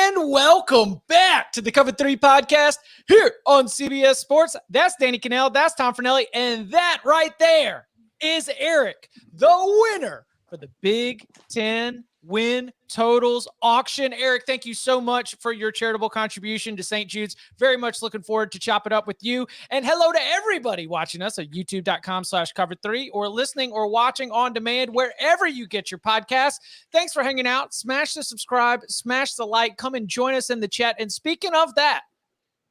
And welcome back to the Cover 3 podcast here on CBS Sports. That's Danny Cannell, that's Tom Fornelli, and that right there is Eric, the winner for the Big Ten Win Totals auction. Eric, thank you so much for your charitable contribution to St. Jude's. Very much looking forward to chop it up with you. And hello to everybody watching us at youtube.com/cover3 or listening or watching on demand wherever you get your podcasts. Thanks for hanging out. Smash the subscribe, smash the like, come and join us in the chat. And speaking of that,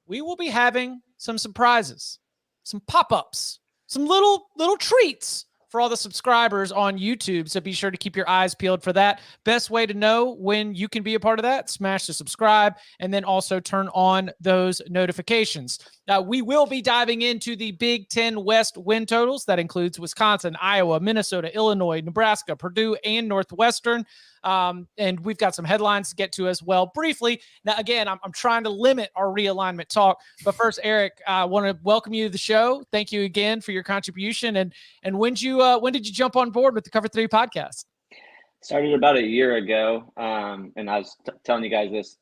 we will be having some surprises, some pop-ups, some little treats for all the subscribers on YouTube. So be sure to keep your eyes peeled for that. Best way to know when you can be a part of that, smash the subscribe and then also turn on those notifications. We will be diving into the Big Ten West win totals. That includes Wisconsin, Iowa, Minnesota, Illinois, Nebraska, Purdue, and Northwestern. And we've got some headlines to get to as well briefly. Now, again, I'm trying to limit our realignment talk. But first, Eric, I want to welcome you to the show. Thank you again for your contribution. And when did you jump on board with the Cover 3 podcast? Started about a year ago, and I was telling you guys this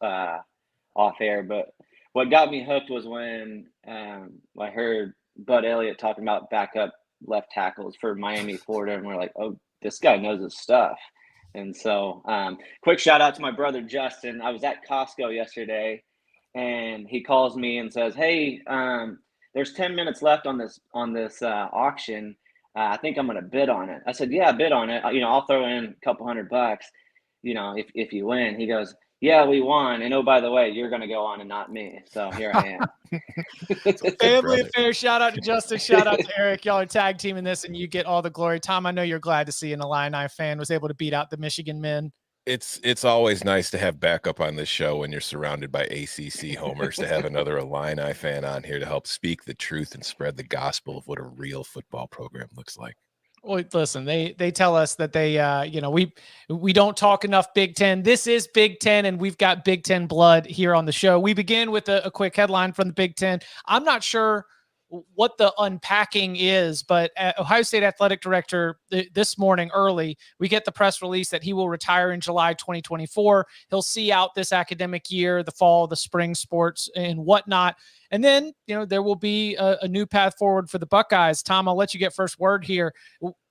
off air, but what got me hooked was when I heard Bud Elliott talking about backup left tackles for Miami, Florida, and we're like, oh, this guy knows his stuff. And so quick shout out to my brother, Justin. I was at Costco yesterday, and he calls me and says, hey, there's 10 minutes left on this auction. I think I'm going to bid on it. I said, yeah, bid on it. I'll throw in a couple $100, if you win. He goes, yeah, we won. And oh, by the way, you're going to go on and not me. So here I am. Family affair. Shout out to Justin. Shout out to Eric. Y'all are tag teaming this and you get all the glory. Tom, I know you're glad to see an Illini fan was able to beat out the Michigan men. It's always nice to have backup on this show when you're surrounded by ACC homers, to have another Illini fan on here to help speak the truth and spread the gospel of what a real football program looks like. Well, listen, they tell us that they, we don't talk enough Big Ten. This is Big Ten, and we've got Big Ten blood here on the show. We begin with a quick headline from the Big Ten. I'm not sure what the unpacking is, but Ohio State athletic director this morning early, we get the press release that he will retire in July 2024. He'll see out this academic year, the fall, the spring sports and whatnot. And then, there will be a new path forward for the Buckeyes. Tom, I'll let you get first word here.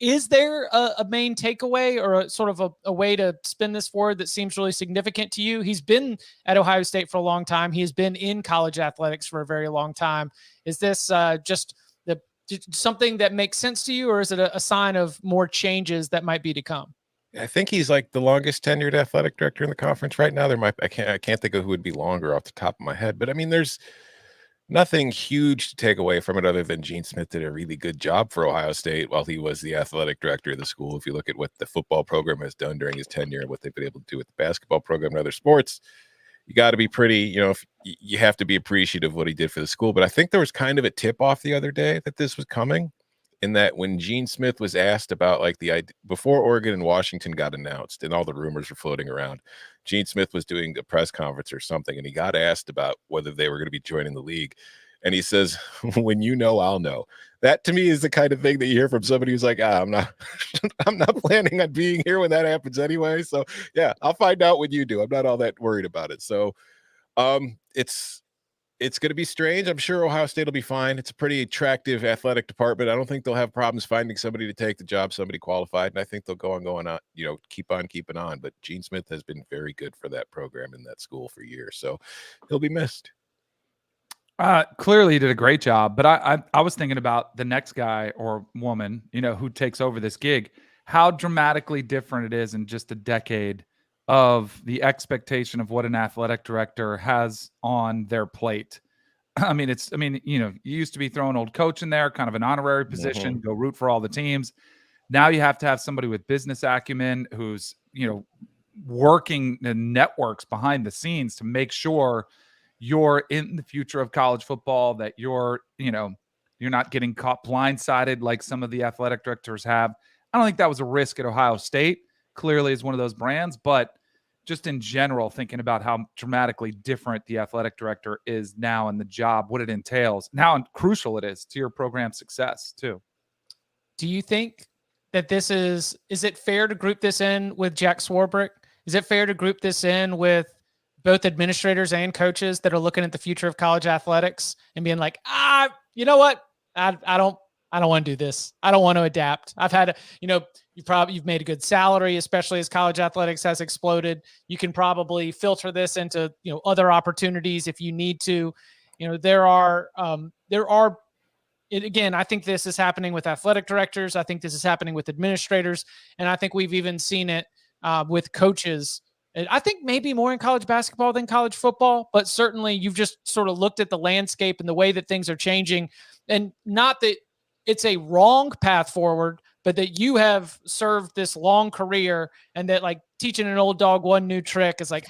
Is there a main takeaway or a sort of a way to spin this forward that seems really significant to you? He's been at Ohio State for a long time. He has been in college athletics for a very long time. Is this just something that makes sense to you, or is it a sign of more changes that might be to come? I think he's like the longest tenured athletic director in the conference right now. I can't think of who would be longer off the top of my head, but I mean, there's nothing huge to take away from it other than Gene Smith did a really good job for Ohio State while he was the athletic director of the school. If you look at what the football program has done during his tenure and what they've been able to do with the basketball program and other sports, you got to be pretty, you have to be appreciative of what he did for the school. But I think there was kind of a tip off the other day that this was coming, in that when Gene Smith was asked about before Oregon and Washington got announced and all the rumors were floating around, Gene Smith was doing a press conference or something, and he got asked about whether they were going to be joining the league. And he says, when you know, I'll know. That to me is the kind of thing that you hear from somebody who's like, I'm not planning on being here when that happens anyway. So yeah, I'll find out when you do. I'm not all that worried about it. So it's going to be strange. I'm sure Ohio State will be fine. It's a pretty attractive athletic department. I don't think they'll have problems finding somebody to take the job, somebody qualified. And I think they'll going on, keep on keeping on. But Gene Smith has been very good for that program in that school for years. So he'll be missed. Clearly he did a great job, but I was thinking about the next guy or woman, who takes over this gig, how dramatically different it is in just a decade of the expectation of what an athletic director has on their plate. You used to be throwing old coach in there, kind of an honorary position, go root for all the teams. Now you have to have somebody with business acumen who's, working the networks behind the scenes to make sure you're in the future of college football, that you're not getting caught blindsided like some of the athletic directors have. I don't think that was a risk at Ohio State. Clearly is one of those brands, but just in general, thinking about how dramatically different the athletic director is now and the job, what it entails, and how crucial it is to your program's success too. Do you think that is it fair to group this in with Jack Swarbrick? Is it fair to group this in with both administrators and coaches that are looking at the future of college athletics and being like, you know what? I don't want to do this. I don't want to adapt. I've had, you've made a good salary, especially as college athletics has exploded. You can probably filter this into, other opportunities if you need to. Again, I think this is happening with athletic directors. I think this is happening with administrators. And I think we've even seen it with coaches. I think maybe more in college basketball than college football, but certainly you've just sort of looked at the landscape and the way that things are changing. And not that it's a wrong path forward, but that you have served this long career and that like teaching an old dog one new trick is like,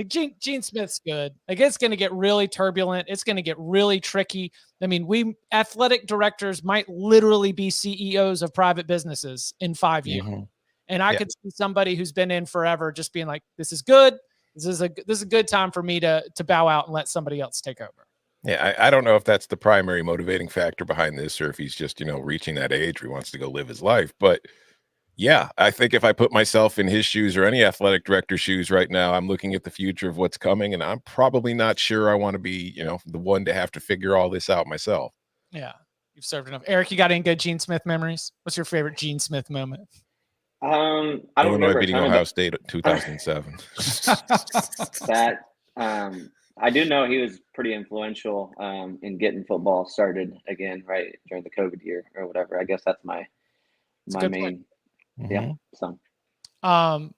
Gene Smith's good. Like it's going to get really turbulent. It's going to get really tricky. I mean, athletic directors might literally be CEOs of private businesses in 5 years. Mm-hmm. And I could see somebody who's been in forever just being like, this is good. This is a good time for me to bow out and let somebody else take over. Yeah, I don't know if that's the primary motivating factor behind this or if he's just, reaching that age where he wants to go live his life. But yeah, I think if I put myself in his shoes or any athletic director's shoes right now, I'm looking at the future of what's coming, and I'm probably not sure I want to be, the one to have to figure all this out myself. Yeah, you've served enough. Eric, you got any good Gene Smith memories? What's your favorite Gene Smith moment? I don't Illinois remember beating Ohio State in 2007. I do know he was pretty influential in getting football started again, right during the COVID year or whatever. I guess that's my main. Mm-hmm. Yeah. So. And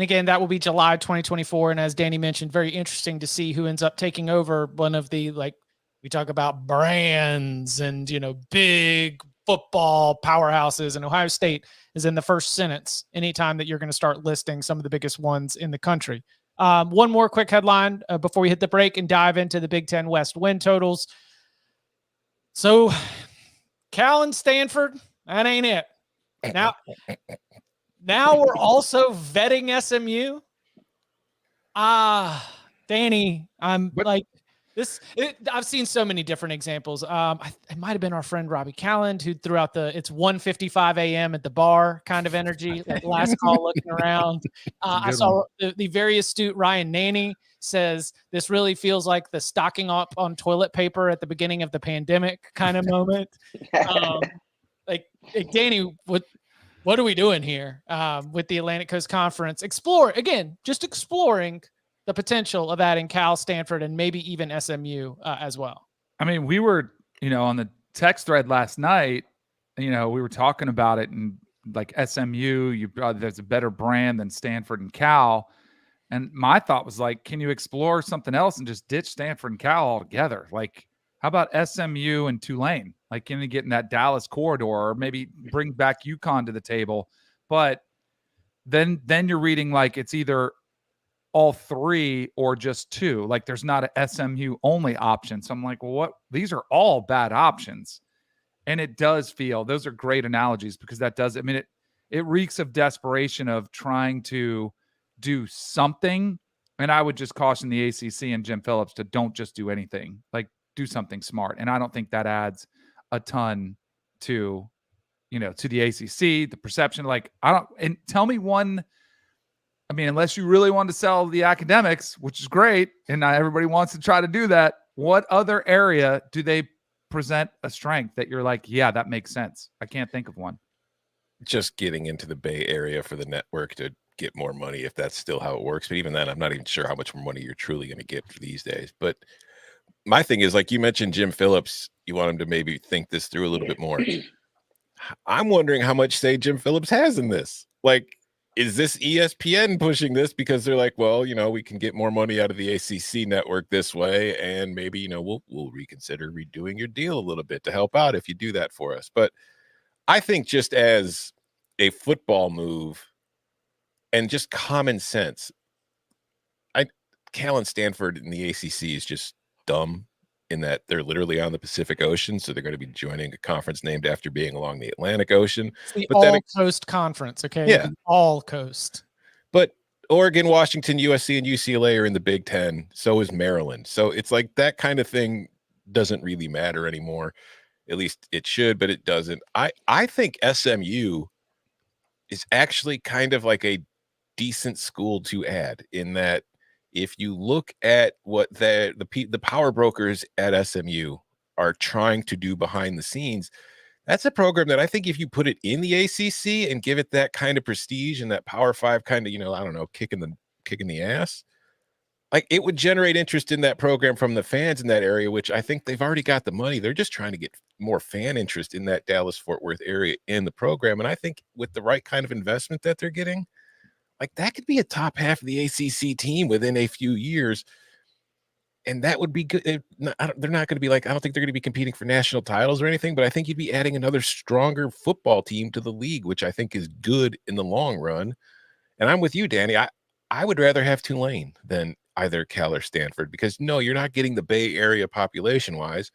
again, that will be July 2024. And as Danny mentioned, very interesting to see who ends up taking over one of the, like, we talk about brands and, big football powerhouses, and Ohio State is in the first sentence anytime that you're going to start listing some of the biggest ones in the country. One more quick headline before we hit the break and dive into the Big Ten West win totals. So Cal and Stanford, that ain't it. Now we're also vetting SMU. Danny, I've seen so many different examples. It might have been our friend Robbie Calland who threw out it's 1:55 a.m. at the bar kind of energy, that last call looking around. I saw the very astute Ryan Nanny says this really feels like the stocking up on toilet paper at the beginning of the pandemic kind of moment. Danny, what are we doing here with the Atlantic Coast Conference? Just exploring the potential of adding Cal, Stanford, and maybe even SMU as well. I mean, we were, on the text thread last night, we were talking about it, and like SMU, there's a better brand than Stanford and Cal. And my thought was like, can you explore something else and just ditch Stanford and Cal altogether? Like, how about SMU and Tulane? Like, can you get in that Dallas corridor, or maybe bring back UConn to the table? But then you're reading like it's either all three or just two. Like there's not a SMU only option. So I'm like, well, what? These are all bad options. And it does feel, those are great analogies, because that does, it reeks of desperation of trying to do something. And I would just caution the ACC and Jim Phillips to don't just do anything, like do something smart. And I don't think that adds a ton to, to the ACC, the perception. And tell me one, unless you really want to sell the academics, which is great, and not everybody wants to try to do that, what other area do they present a strength that you're like, yeah, that makes sense? I can't think of one. Just getting into the Bay Area for the network to get more money, if that's still how it works. But even then, I'm not even sure how much more money you're truly going to get for these days. But my thing is, like you mentioned, Jim Phillips, you want him to maybe think this through a little bit more. I'm wondering how much say Jim Phillips has in this. Like, is this ESPN pushing this because they're like, well, we can get more money out of the ACC network this way, and maybe, we'll reconsider redoing your deal a little bit to help out if you do that for us. But I think just as a football move and just common sense, Cal and Stanford in the ACC is just dumb in that they're literally on the Pacific Ocean, so they're going to be joining a conference named after being along the Atlantic Ocean. It's the All-Coast Conference, okay? Yeah. All-Coast. But Oregon, Washington, USC, and UCLA are in the Big Ten. So is Maryland. So it's like that kind of thing doesn't really matter anymore. At least it should, but it doesn't. I think SMU is actually kind of like a decent school to add, in that if you look at what the power brokers at SMU are trying to do behind the scenes, that's a program that I think if you put it in the ACC and give it that kind of prestige and that Power 5 kind of, I don't know, kicking the ass, like, it would generate interest in that program from the fans in that area, which I think they've already got the money. They're just trying to get more fan interest in that Dallas-Fort Worth area in the program. And I think with the right kind of investment that they're getting, like, that could be a top half of the ACC team within a few years. And that would be good. They're not going to be like, I don't think they're going to be competing for national titles or anything, but I think you'd be adding another stronger football team to the league, which I think is good in the long run. And I'm with you, Danny. I would rather have Tulane than either Cal or Stanford, because no, you're not getting the Bay Area population wise,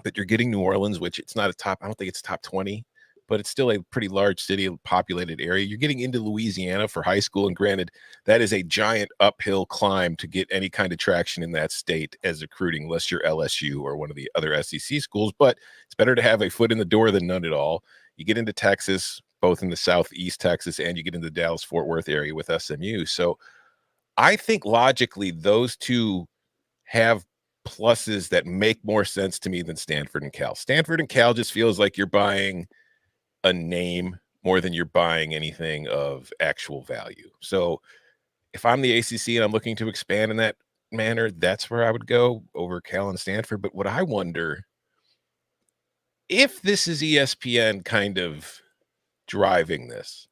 but you're getting New Orleans, which I don't think it's top 20, but it's still a pretty large city, a populated area. You're getting into Louisiana for high school. And granted, that is a giant uphill climb to get any kind of traction in that state as recruiting, unless you're LSU or one of the other SEC schools, but it's better to have a foot in the door than none at all. You get into Texas, both in the Southeast Texas, and you get into the Dallas-Fort Worth area with SMU. So I think logically those two have pluses that make more sense to me than Stanford and Cal. Stanford and Cal just feels like you're buying a name more than you're buying anything of actual value. So if I'm the ACC and I'm looking to expand in that manner, that's where I would go over Cal and Stanford. But what I wonder, if this is ESPN kind of driving this,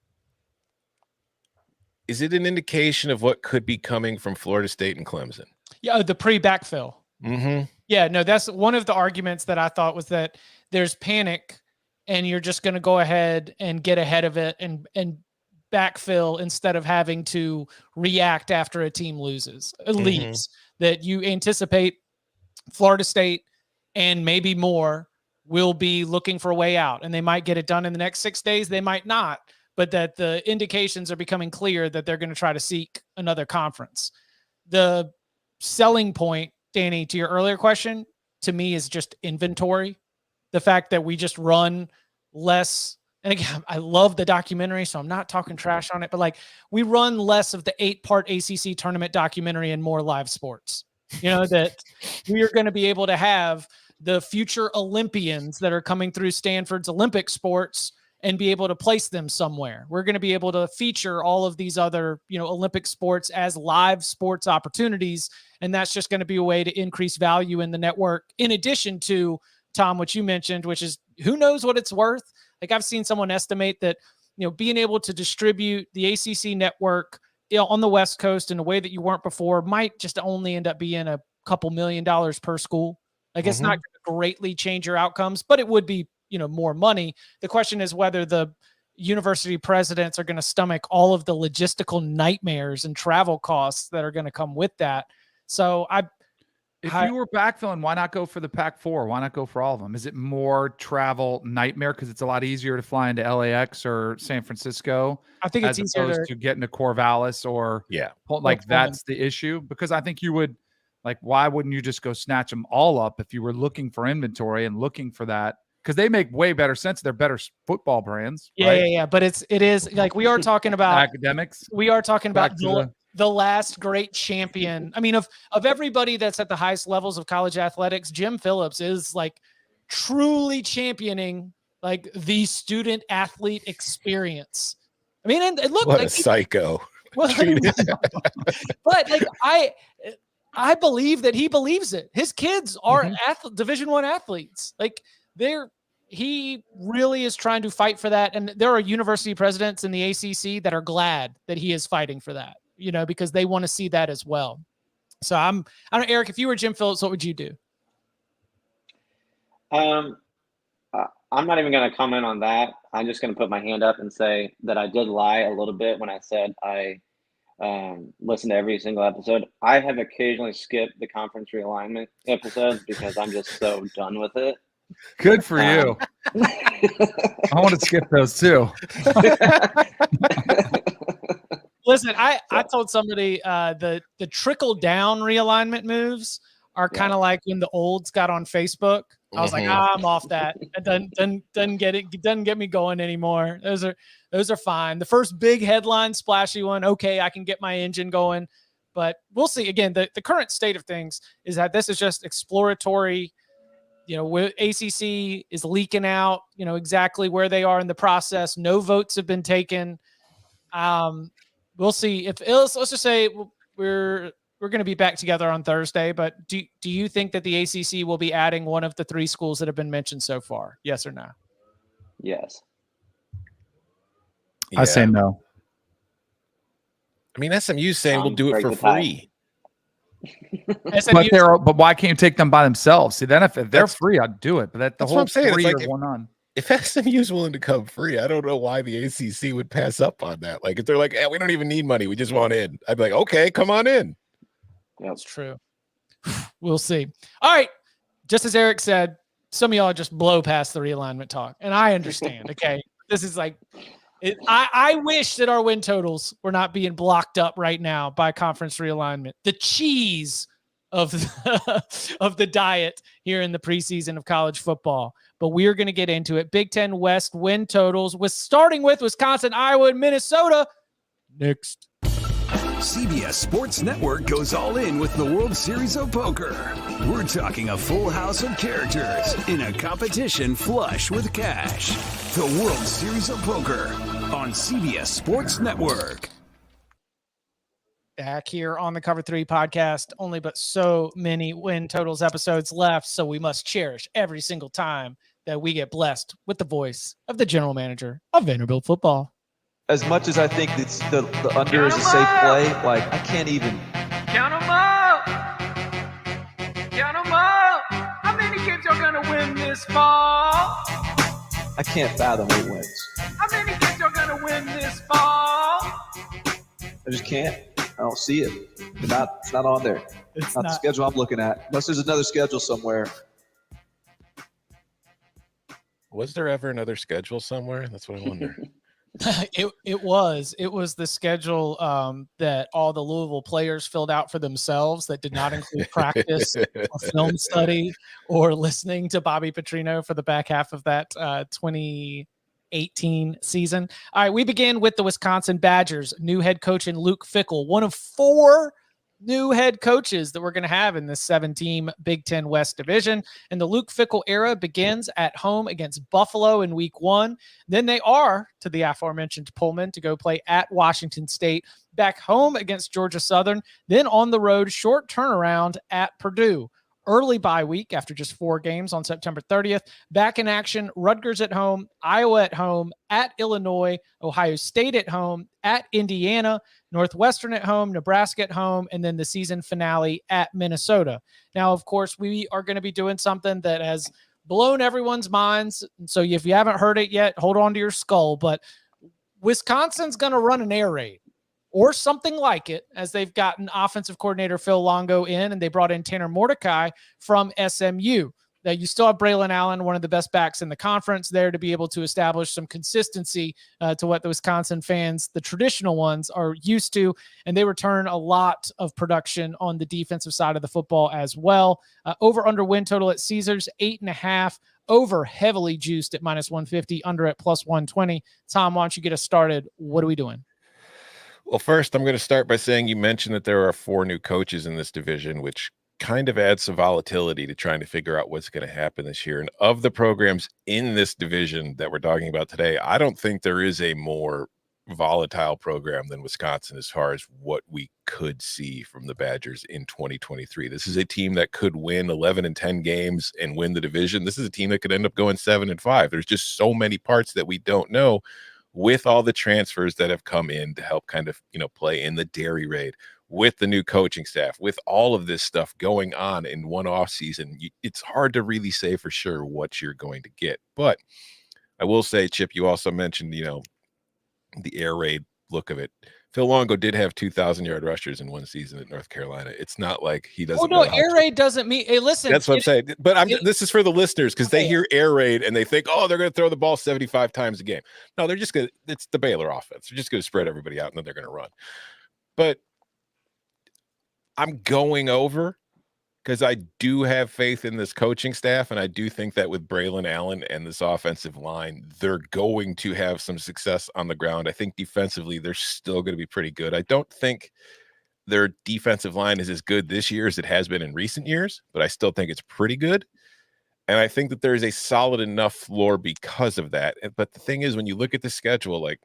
is it an indication of what could be coming from Florida State and Clemson? Yeah, the pre-backfill. Mm-hmm. Yeah, no, that's one of the arguments that I thought, was that there's panic and you're just going to go ahead and get ahead of it and backfill instead of having to react after a team leaves. That you anticipate Florida State and maybe more will be looking for a way out, and they might get it done in the next 6 days. They might not, but that the indications are becoming clear that they're going to try to seek another conference. The selling point, Danny, to your earlier question, to me is just inventory. The fact that we just run less. And again, I love the documentary, so I'm not talking trash on it, but like, we run less of the 8-part ACC tournament documentary and more live sports. That we are going to be able to have the future Olympians that are coming through Stanford's Olympic sports and be able to place them somewhere. We're going to be able to feature all of these other, Olympic sports as live sports opportunities. And that's just going to be a way to increase value in the network. In addition to, Tom, what you mentioned, which is, who knows what it's worth? Like, I've seen someone estimate that, being able to distribute the ACC network on the West Coast in a way that you weren't before might just only end up being a couple $1 million per school. Like, it's not going to greatly change your outcomes, but it would be, more money. The question is whether the university presidents are going to stomach all of the logistical nightmares and travel costs that are going to come with that. So if you were backfilling, why not go for the Pac-4? Why not go for all of them? Is it more travel nightmare because it's a lot easier to fly into LAX or San Francisco? I think it's easier to get into Corvallis or that's the issue. Because I think you would, like, why wouldn't you just go snatch them all up if you were looking for inventory and looking for that? Because they make way better sense. They're better football brands. Yeah. But it is like, we are talking about academics. We are talking about the last great champion. I mean, of everybody that's at the highest levels of college athletics, Jim Phillips is like truly championing like the student athlete experience. I mean, and look, what like a psycho. Well, but like, I believe that he believes it. His kids are Division I athletes. Like, he really is trying to fight for that. And there are university presidents in the ACC that are glad that he is fighting for that, because they want to see that as well. So I don't know, Eric, if you were Jim Phillips, what would you do? I'm not even going to comment on that. I'm just going to put my hand up and say that I did lie a little bit when I said I listen to every single episode. I have occasionally skipped the conference realignment episodes because I'm just so done with it. Good for you. I want to skip those too. Listen, I told somebody the trickle down realignment moves are kind of like when the olds got on Facebook. I was like, I'm off that. It doesn't get me going anymore. Those Those are fine. The first big headline, splashy one, okay, I can get my engine going. But we'll see. Again, the current state of things is that this is just exploratory. ACC is leaking out, exactly where they are in the process. No votes have been taken. We'll see. Let's just say we're going to be back together on Thursday, but do you think that the ACC will be adding one of the 3 schools that have been mentioned so far? Yes or no? Yes. I say no. I mean, SMU's saying we'll do it for free. But why can't you take them by themselves? See, then if they're free, I'd do it. But that's whole what I'm saying. It's like if SMU's willing to come free, I don't know why the ACC would pass up on that. Like, if they're like, we don't even need money, we just want in, I'd be like, okay, come on in. That's true. We'll see. All right. Just as Eric said, some of y'all just blow past the realignment talk, and I understand. Okay. This is like, I wish that our win totals were not being blocked up right now by conference realignment. The cheese of the diet here in the preseason of college football. But we are going to get into it. Big Ten West win totals, starting with Wisconsin, Iowa, and Minnesota. Next. CBS Sports Network goes all in with the World Series of Poker. We're talking a full house of characters in a competition flush with cash. The World Series of Poker on CBS Sports Network. Back here on the Cover 3 podcast, only but so many win totals episodes left, so we must cherish every single time that we get blessed with the voice of the general manager of Vanderbilt football. As much as I think it's the under is a safe play, like I can't even. Count them up! Count them up! How many games are going to win this fall? I can't fathom 8 wins. How many games are going to win this fall? I just can't. I don't see it. It's not on there. It's not the schedule I'm looking at. Unless there's another schedule somewhere. Was there ever another schedule somewhere? That's what I wonder. It was the schedule that all the Louisville players filled out for themselves that did not include practice or film study or listening to Bobby Petrino for the back half of that 2018 season. All right, we begin with the Wisconsin Badgers. New head coach in Luke Fickell, one of 4 new head coaches that we're going to have in this 7-team Big Ten West division. And the Luke Fickell era begins at home against Buffalo in week 1. Then they are to the aforementioned Pullman to go play at Washington State, back home against Georgia Southern, then on the road, short turnaround at Purdue. Early bye week after just 4 games on September 30th. Back in action, Rutgers at home, Iowa at home, at Illinois, Ohio State at home, at Indiana, Northwestern at home, Nebraska at home, and then the season finale at Minnesota. Now, of course, we are going to be doing something that has blown everyone's minds. So if you haven't heard it yet, hold on to your skull. But Wisconsin's going to run an air raid, or something like it, as they've gotten offensive coordinator Phil Longo in, and they brought in Tanner Mordecai from SMU. Now, you still have Braylon Allen, one of the best backs in the conference, there to be able to establish some consistency to what the Wisconsin fans, the traditional ones, are used to, and they return a lot of production on the defensive side of the football as well. Over-under win total at Caesars, 8.5. Over heavily juiced at -150, under at +120. Tom, why don't you get us started? What are we doing? Well, first, I'm going to start by saying you mentioned that there are 4 new coaches in this division, which kind of adds some volatility to trying to figure out what's going to happen this year. And of the programs in this division that we're talking about today, I don't think there is a more volatile program than Wisconsin as far as what we could see from the Badgers in 2023. This is a team that could win 11 and 10 games and win the division. This is a team that could end up going 7 and 5. There's just so many parts that we don't know, with all the transfers that have come in to help kind of, play in the dairy raid, with the new coaching staff, with all of this stuff going on in one off season. It's hard to really say for sure what you're going to get. But I will say, Chip, you also mentioned, the air raid look of it. Phil Longo did have 2,000-yard rushers in one season at North Carolina. It's not like he doesn't. Oh no, air raid doesn't mean. Hey, listen, that's what I'm saying. But this is for the listeners, because they hear air raid and they think, oh, they're going to throw the ball 75 times a game. No, they're just going to. It's the Baylor offense. They're just going to spread everybody out and then they're going to run. But I'm going over, because I do have faith in this coaching staff, and I do think that with Braylon Allen and this offensive line, they're going to have some success on the ground. I think defensively, they're still going to be pretty good. I don't think their defensive line is as good this year as it has been in recent years, but I still think it's pretty good. And I think that there is a solid enough floor because of that. But the thing is, when you look at the schedule, like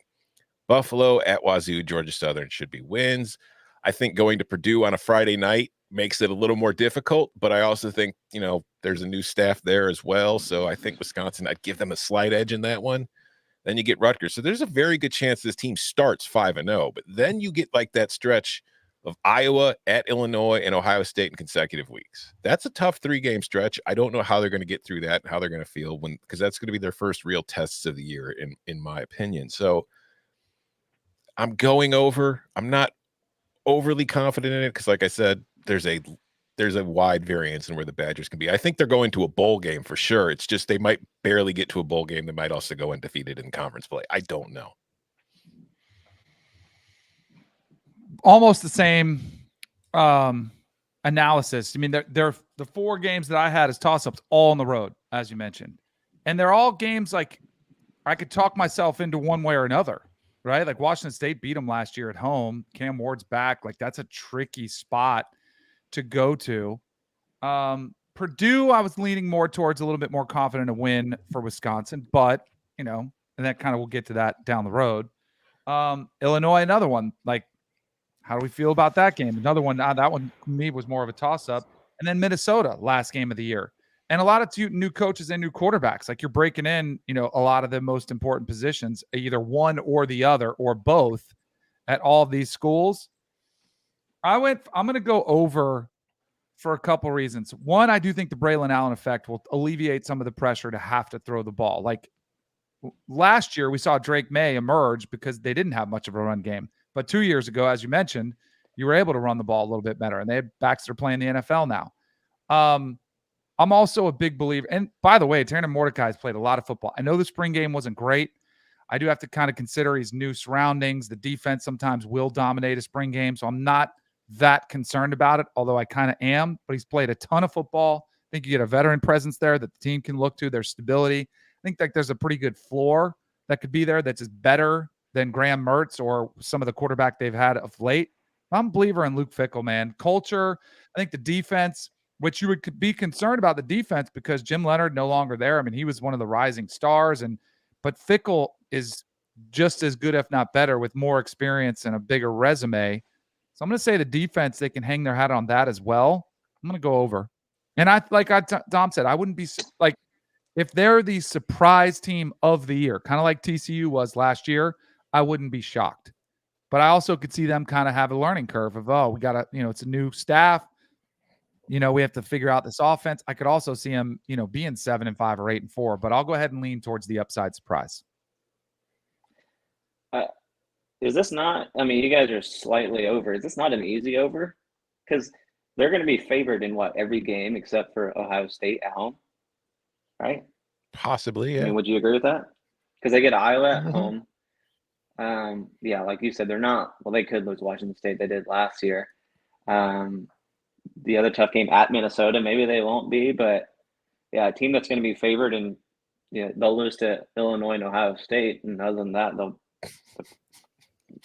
Buffalo at Wazoo, Georgia Southern should be wins. I think going to Purdue on a Friday night makes it a little more difficult, but I also think, there's a new staff there as well. So I think Wisconsin, I'd give them a slight edge in that one. Then you get Rutgers. So there's a very good chance this team starts 5-0, but then you get like that stretch of Iowa at Illinois and Ohio State in consecutive weeks. That's a tough 3-game stretch. I don't know how they're going to get through that and how they're going to feel because that's going to be their first real tests of the year, in my opinion. So I'm going over. I'm not overly confident in it because, like I said, there's a wide variance in where the Badgers can be. I think they're going to a bowl game for sure. It's just they might barely get to a bowl game. They might also go undefeated in conference play. I don't know. Almost the same analysis. I mean, they're the 4 games that I had as toss-ups all on the road, as you mentioned. And they're all games like I could talk myself into one way or another, right? Like Washington State beat them last year at home. Cam Ward's back. Like that's a tricky spot to go to. Purdue, I was leaning more towards a little bit more confident a win for Wisconsin, but, and that kind of we'll get to that down the road. Illinois, another one. Like, how do we feel about that game? Another one, that one to me was more of a toss-up. And then Minnesota, last game of the year. And a lot of new coaches and new quarterbacks. Like you're breaking in, a lot of the most important positions, either one or the other or both at all of these schools. I'm going to go over for a couple reasons. One, I do think the Braylon Allen effect will alleviate some of the pressure to have to throw the ball. Like last year, we saw Drake May emerge because they didn't have much of a run game. But 2 years ago, as you mentioned, you were able to run the ball a little bit better, and they have backs that are playing the NFL now. I'm also a big believer. And by the way, Taron Mordecai has played a lot of football. I know the spring game wasn't great. I do have to kind of consider his new surroundings. The defense sometimes will dominate a spring game, so I'm not that concerned about it, although I kind of am. But he's played a ton of football. I think you get a veteran presence there that the team can look to. There's stability. I think like there's a pretty good floor that could be there that's just better than Graham Mertz or some of the quarterback they've had of late. I'm a believer in Luke Fickell, man. Culture, I think the defense, which you would be concerned about the defense because Jim Leonard no longer there. I mean, he was one of the rising stars, but Fickell is just as good, if not better, with more experience and a bigger resume. So I'm going to say the defense, they can hang their hat on that as well. I'm going to go over. And Dom said, I wouldn't be like, if they're the surprise team of the year, kind of like TCU was last year, I wouldn't be shocked. But I also could see them kind of have a learning curve of, we got to, it's a new staff. We have to figure out this offense. I could also see them, being 7-5 or 8-4, but I'll go ahead and lean towards the upside surprise. Is this not, you guys are slightly over. Is this not an easy over? Because they're going to be favored in every game except for Ohio State at home, right? Possibly, yeah. Would you agree with that? Because they get Iowa at home. Yeah, like you said, they're not. Well, they could lose Washington State. They did last year. The other tough game at Minnesota, maybe they won't be, but yeah, a team that's going to be favored and they'll lose to Illinois and Ohio State, and other than that, they'll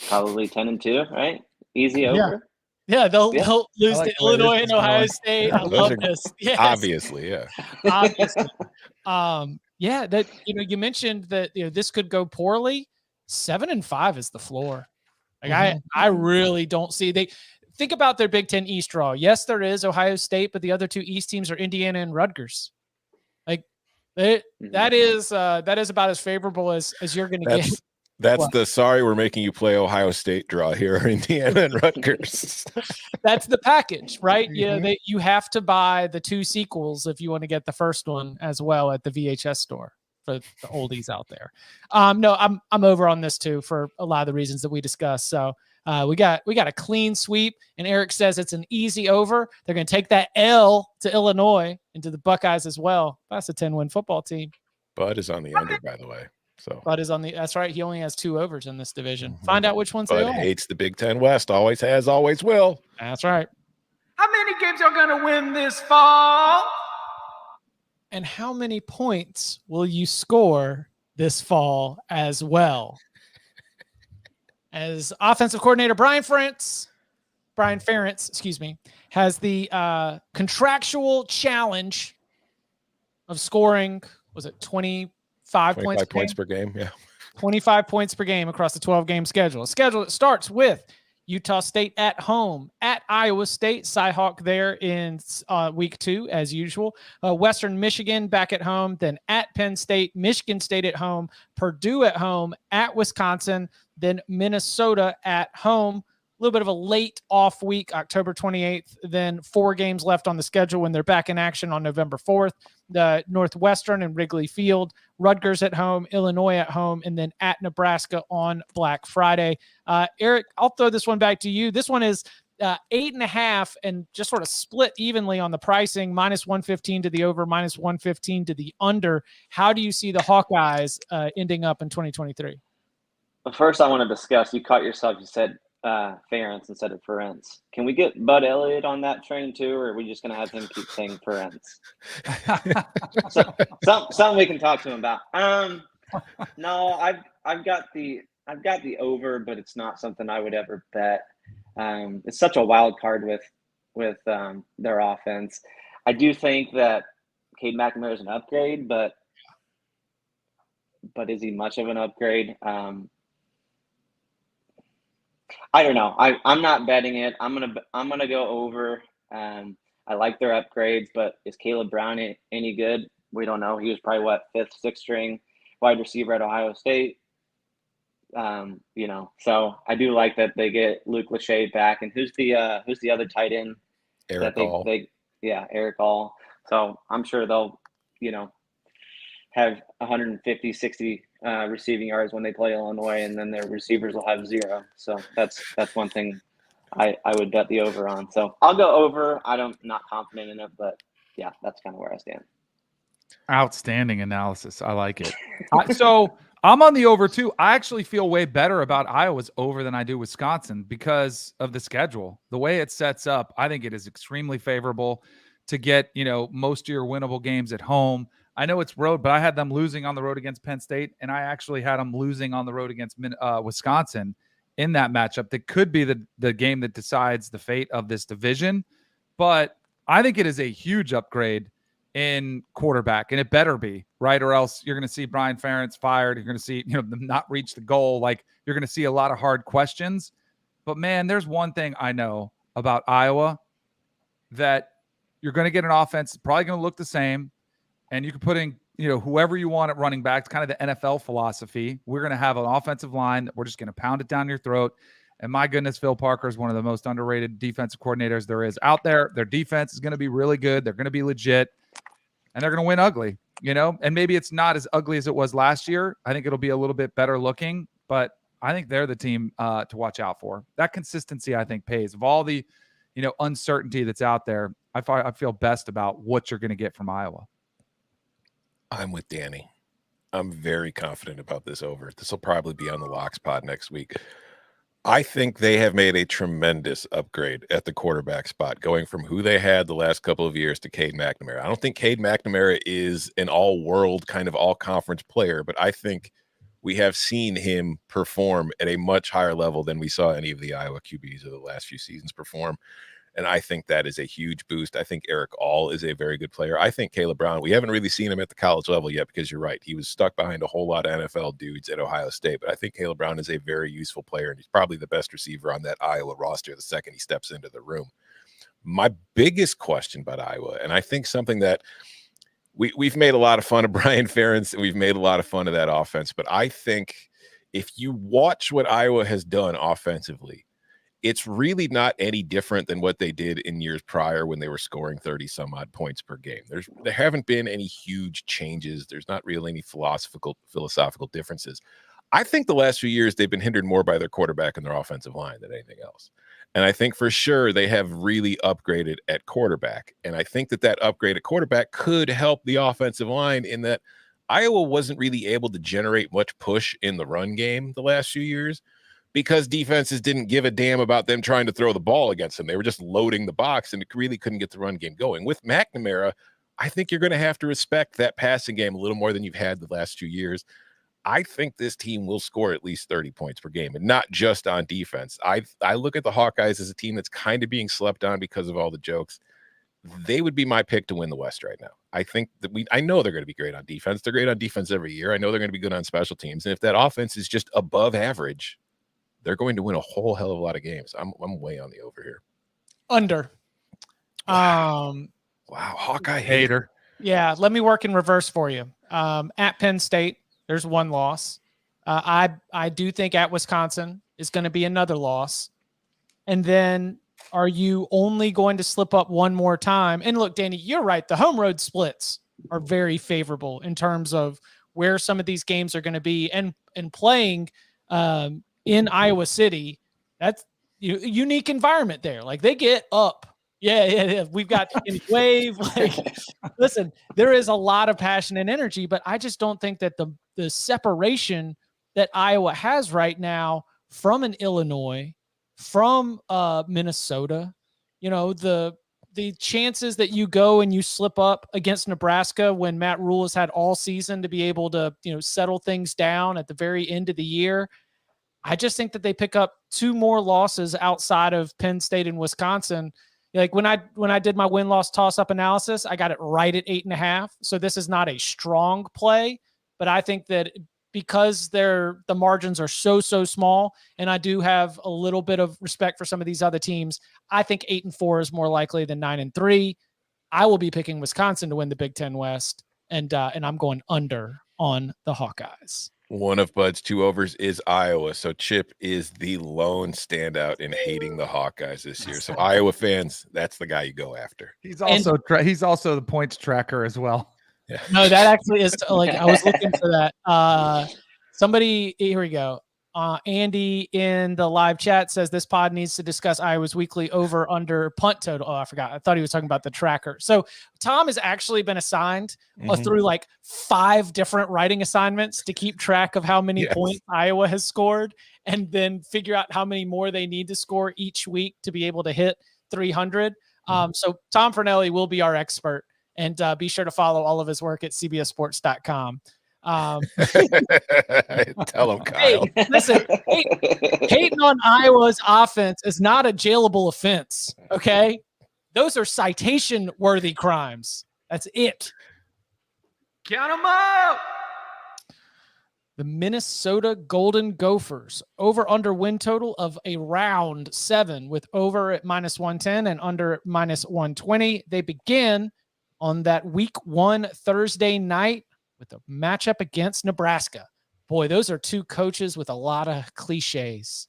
probably 10-2, right? Easy over. Yeah, they'll lose to Illinois and Ohio State. I love this. Yes. Obviously, yeah. Obviously. That you mentioned that this could go poorly. 7-5 is the floor. Like I really don't see they think about their Big Ten East draw. Yes, there is Ohio State, but the other 2 East teams are Indiana and Rutgers. Like that is about as favorable as you're going to get. That's the sorry we're making you play Ohio State draw here, Indiana and Rutgers. That's the package, right? Yeah, you have to buy the 2 sequels if you want to get the first one as well at the VHS store for the oldies out there. No, I'm over on this too for a lot of the reasons that we discussed. So we got a clean sweep, and Eric says it's an easy over. They're going to take that L to Illinois and to the Buckeyes as well. That's a 10-win football team. Bud is on the under, by the way. So Bud is on the. That's right. He only has 2 overs in this division. Find out which ones Bud they are. hates the Big Ten West. Always has, always will. That's right. How many games are going to win this fall? And how many points will you score this fall as well? As offensive coordinator Brian Ferentz, has the contractual challenge of scoring, was it 25 points per game? Yeah. 25 points per game across the 12-game schedule. A schedule that starts with Utah State at home, at Iowa State, Cyhawk there in week 2, as usual. Western Michigan back at home, then at Penn State, Michigan State at home, Purdue at home, at Wisconsin, then Minnesota at home. A little bit of a late off week, October 28th, then 4 games left on the schedule when they're back in action on November 4th. The Northwestern and Wrigley Field, Rutgers at home, Illinois at home, and then at Nebraska on Black Friday. Eric, I'll throw this one back to you. This one is 8.5 and just sort of split evenly on the pricing, -115 to the over, -115 to the under. How do you see the Hawkeyes ending up in 2023? But first, I want to discuss, you caught yourself, you said Ferentz instead of Ferentz. Can we get Bud Elliott on that train too, or are we just going to have him keep saying Ferentz? Something we can talk to him about. No, I've got the over, but it's not something I would ever bet. It's such a wild card with their offense. I do think that Cade McNamara is an upgrade, but is he much of an upgrade? I don't know. I'm not betting it. I'm gonna go over. I like their upgrades, but is Caleb Brown any good? We don't know. He was probably 5th, 6th string wide receiver at Ohio State. So I do like that they get Luke Lachey back. And who's the other tight end? Eric All. Eric All. So I'm sure they'll, have 150, 60 receiving yards when they play Illinois, and then their receivers will have 0. So that's one thing I would bet the over on. So I'll go over. Not confident in it, but yeah, that's kind of where I stand. Outstanding analysis. I like it. So I'm on the over too. I actually feel way better about Iowa's over than I do Wisconsin because of the schedule. The way it sets up, I think it is extremely favorable to get, most of your winnable games at home. I know it's road, but I had them losing on the road against Penn State, and I actually had them losing on the road against Wisconsin in that matchup. That could be the game that decides the fate of this division. But I think it is a huge upgrade in quarterback, and it better be, right? Or else you're going to see Brian Ferentz fired. You're going to see, them not reach the goal. Like, you're going to see a lot of hard questions. But man, there's one thing I know about Iowa, that you're going to get an offense probably going to look the same. And you can put in, whoever you want at running back. It's kind of the NFL philosophy. We're going to have an offensive line that we're just going to pound it down your throat. And my goodness, Phil Parker is one of the most underrated defensive coordinators there is out there. Their defense is going to be really good. They're going to be legit. And they're going to win ugly, And maybe it's not as ugly as it was last year. I think it'll be a little bit better looking. But I think they're the team to watch out for. That consistency, I think, pays. Of all the, uncertainty that's out there, I feel best about what you're going to get from Iowa. I'm with Danny. I'm very confident about this over. This will probably be on the Locks Pod next week. I think they have made a tremendous upgrade at the quarterback spot, going from who they had the last couple of years to Cade McNamara. I don't think Cade McNamara is an all-world kind of all-conference player, but I think we have seen him perform at a much higher level than we saw any of the Iowa QBs of the last few seasons perform. And I think that is a huge boost. I think Eric All is a very good player. I think Caleb Brown, we haven't really seen him at the college level yet because you're right. He was stuck behind a whole lot of NFL dudes at Ohio State. But I think Caleb Brown is a very useful player, and he's probably the best receiver on that Iowa roster the second he steps into the room. My biggest question about Iowa, and I think something that we've made a lot of fun of Brian Ferentz, and we've made a lot of fun of that offense. But I think if you watch what Iowa has done offensively, it's really not any different than what they did in years prior when they were scoring 30 some odd points per game. There haven't been any huge changes. There's not really any philosophical differences. I think the last few years they've been hindered more by their quarterback and their offensive line than anything else. And I think for sure they have really upgraded at quarterback. And I think that upgrade at quarterback could help the offensive line in that Iowa wasn't really able to generate much push in the run game the last few years, because defenses didn't give a damn about them trying to throw the ball against them. They were just loading the box and really couldn't get the run game going. With McNamara, I think you're going to have to respect that passing game a little more than you've had the last 2 years. I think this team will score at least 30 points per game, and not just on defense. I look at the Hawkeyes as a team that's kind of being slept on because of all the jokes. They would be my pick to win the West right now. I think that I know they're going to be great on defense. They're great on defense every year. I know they're going to be good on special teams. And if that offense is just above average, they're going to win a whole hell of a lot of games. I'm way on the over here. Under. Wow, Hawkeye hater. Yeah, let me work in reverse for you. At Penn State, there's one loss. I do think at Wisconsin is going to be another loss. And then are you only going to slip up one more time? And look, Danny, you're right. The home road splits are very favorable in terms of where some of these games are going to be, and playing in Iowa City. That's unique environment there. Like they get up. Yeah. We've got wave. Like, listen, there is a lot of passion and energy, but I just don't think that the separation that Iowa has right now from an Illinois, from Minnesota, the chances that you go and you slip up against Nebraska when Matt Rule has had all season to be able to, settle things down at the very end of the year. I just think that they pick up 2 more losses outside of Penn State and Wisconsin. Like when I did my win-loss toss-up analysis, I got it right at 8.5. So this is not a strong play, but I think that because the margins are so small, and I do have a little bit of respect for some of these other teams, I think 8-4 is more likely than 9-3. I will be picking Wisconsin to win the Big Ten West, and I'm going under on the Hawkeyes. One of Bud's 2 overs is Iowa, so Chip is the lone standout in hating the Hawkeyes this year. So Iowa fans, that's the guy you go after. He's also the points tracker as well. Yeah. No, that actually is I was looking for that. Somebody, here we go. Andy in the live chat says this pod needs to discuss Iowa's weekly over under punt total. Oh, I forgot. I thought he was talking about the tracker. So Tom has actually been assigned through like 5 different writing assignments to keep track of how many points Iowa has scored, and then figure out how many more they need to score each week to be able to hit 300. So Tom Fornelli will be our expert, and be sure to follow all of his work at cbssports.com. Tell him, Kyle. Hey, listen, hating on Iowa's offense is not a jailable offense. Okay, those are citation-worthy crimes. That's it. Count them out. The Minnesota Golden Gophers over under win total of around 7, with over at -110 and under at -120. They begin on that week 1 Thursday night with a matchup against Nebraska. Boy, those are 2 coaches with a lot of cliches.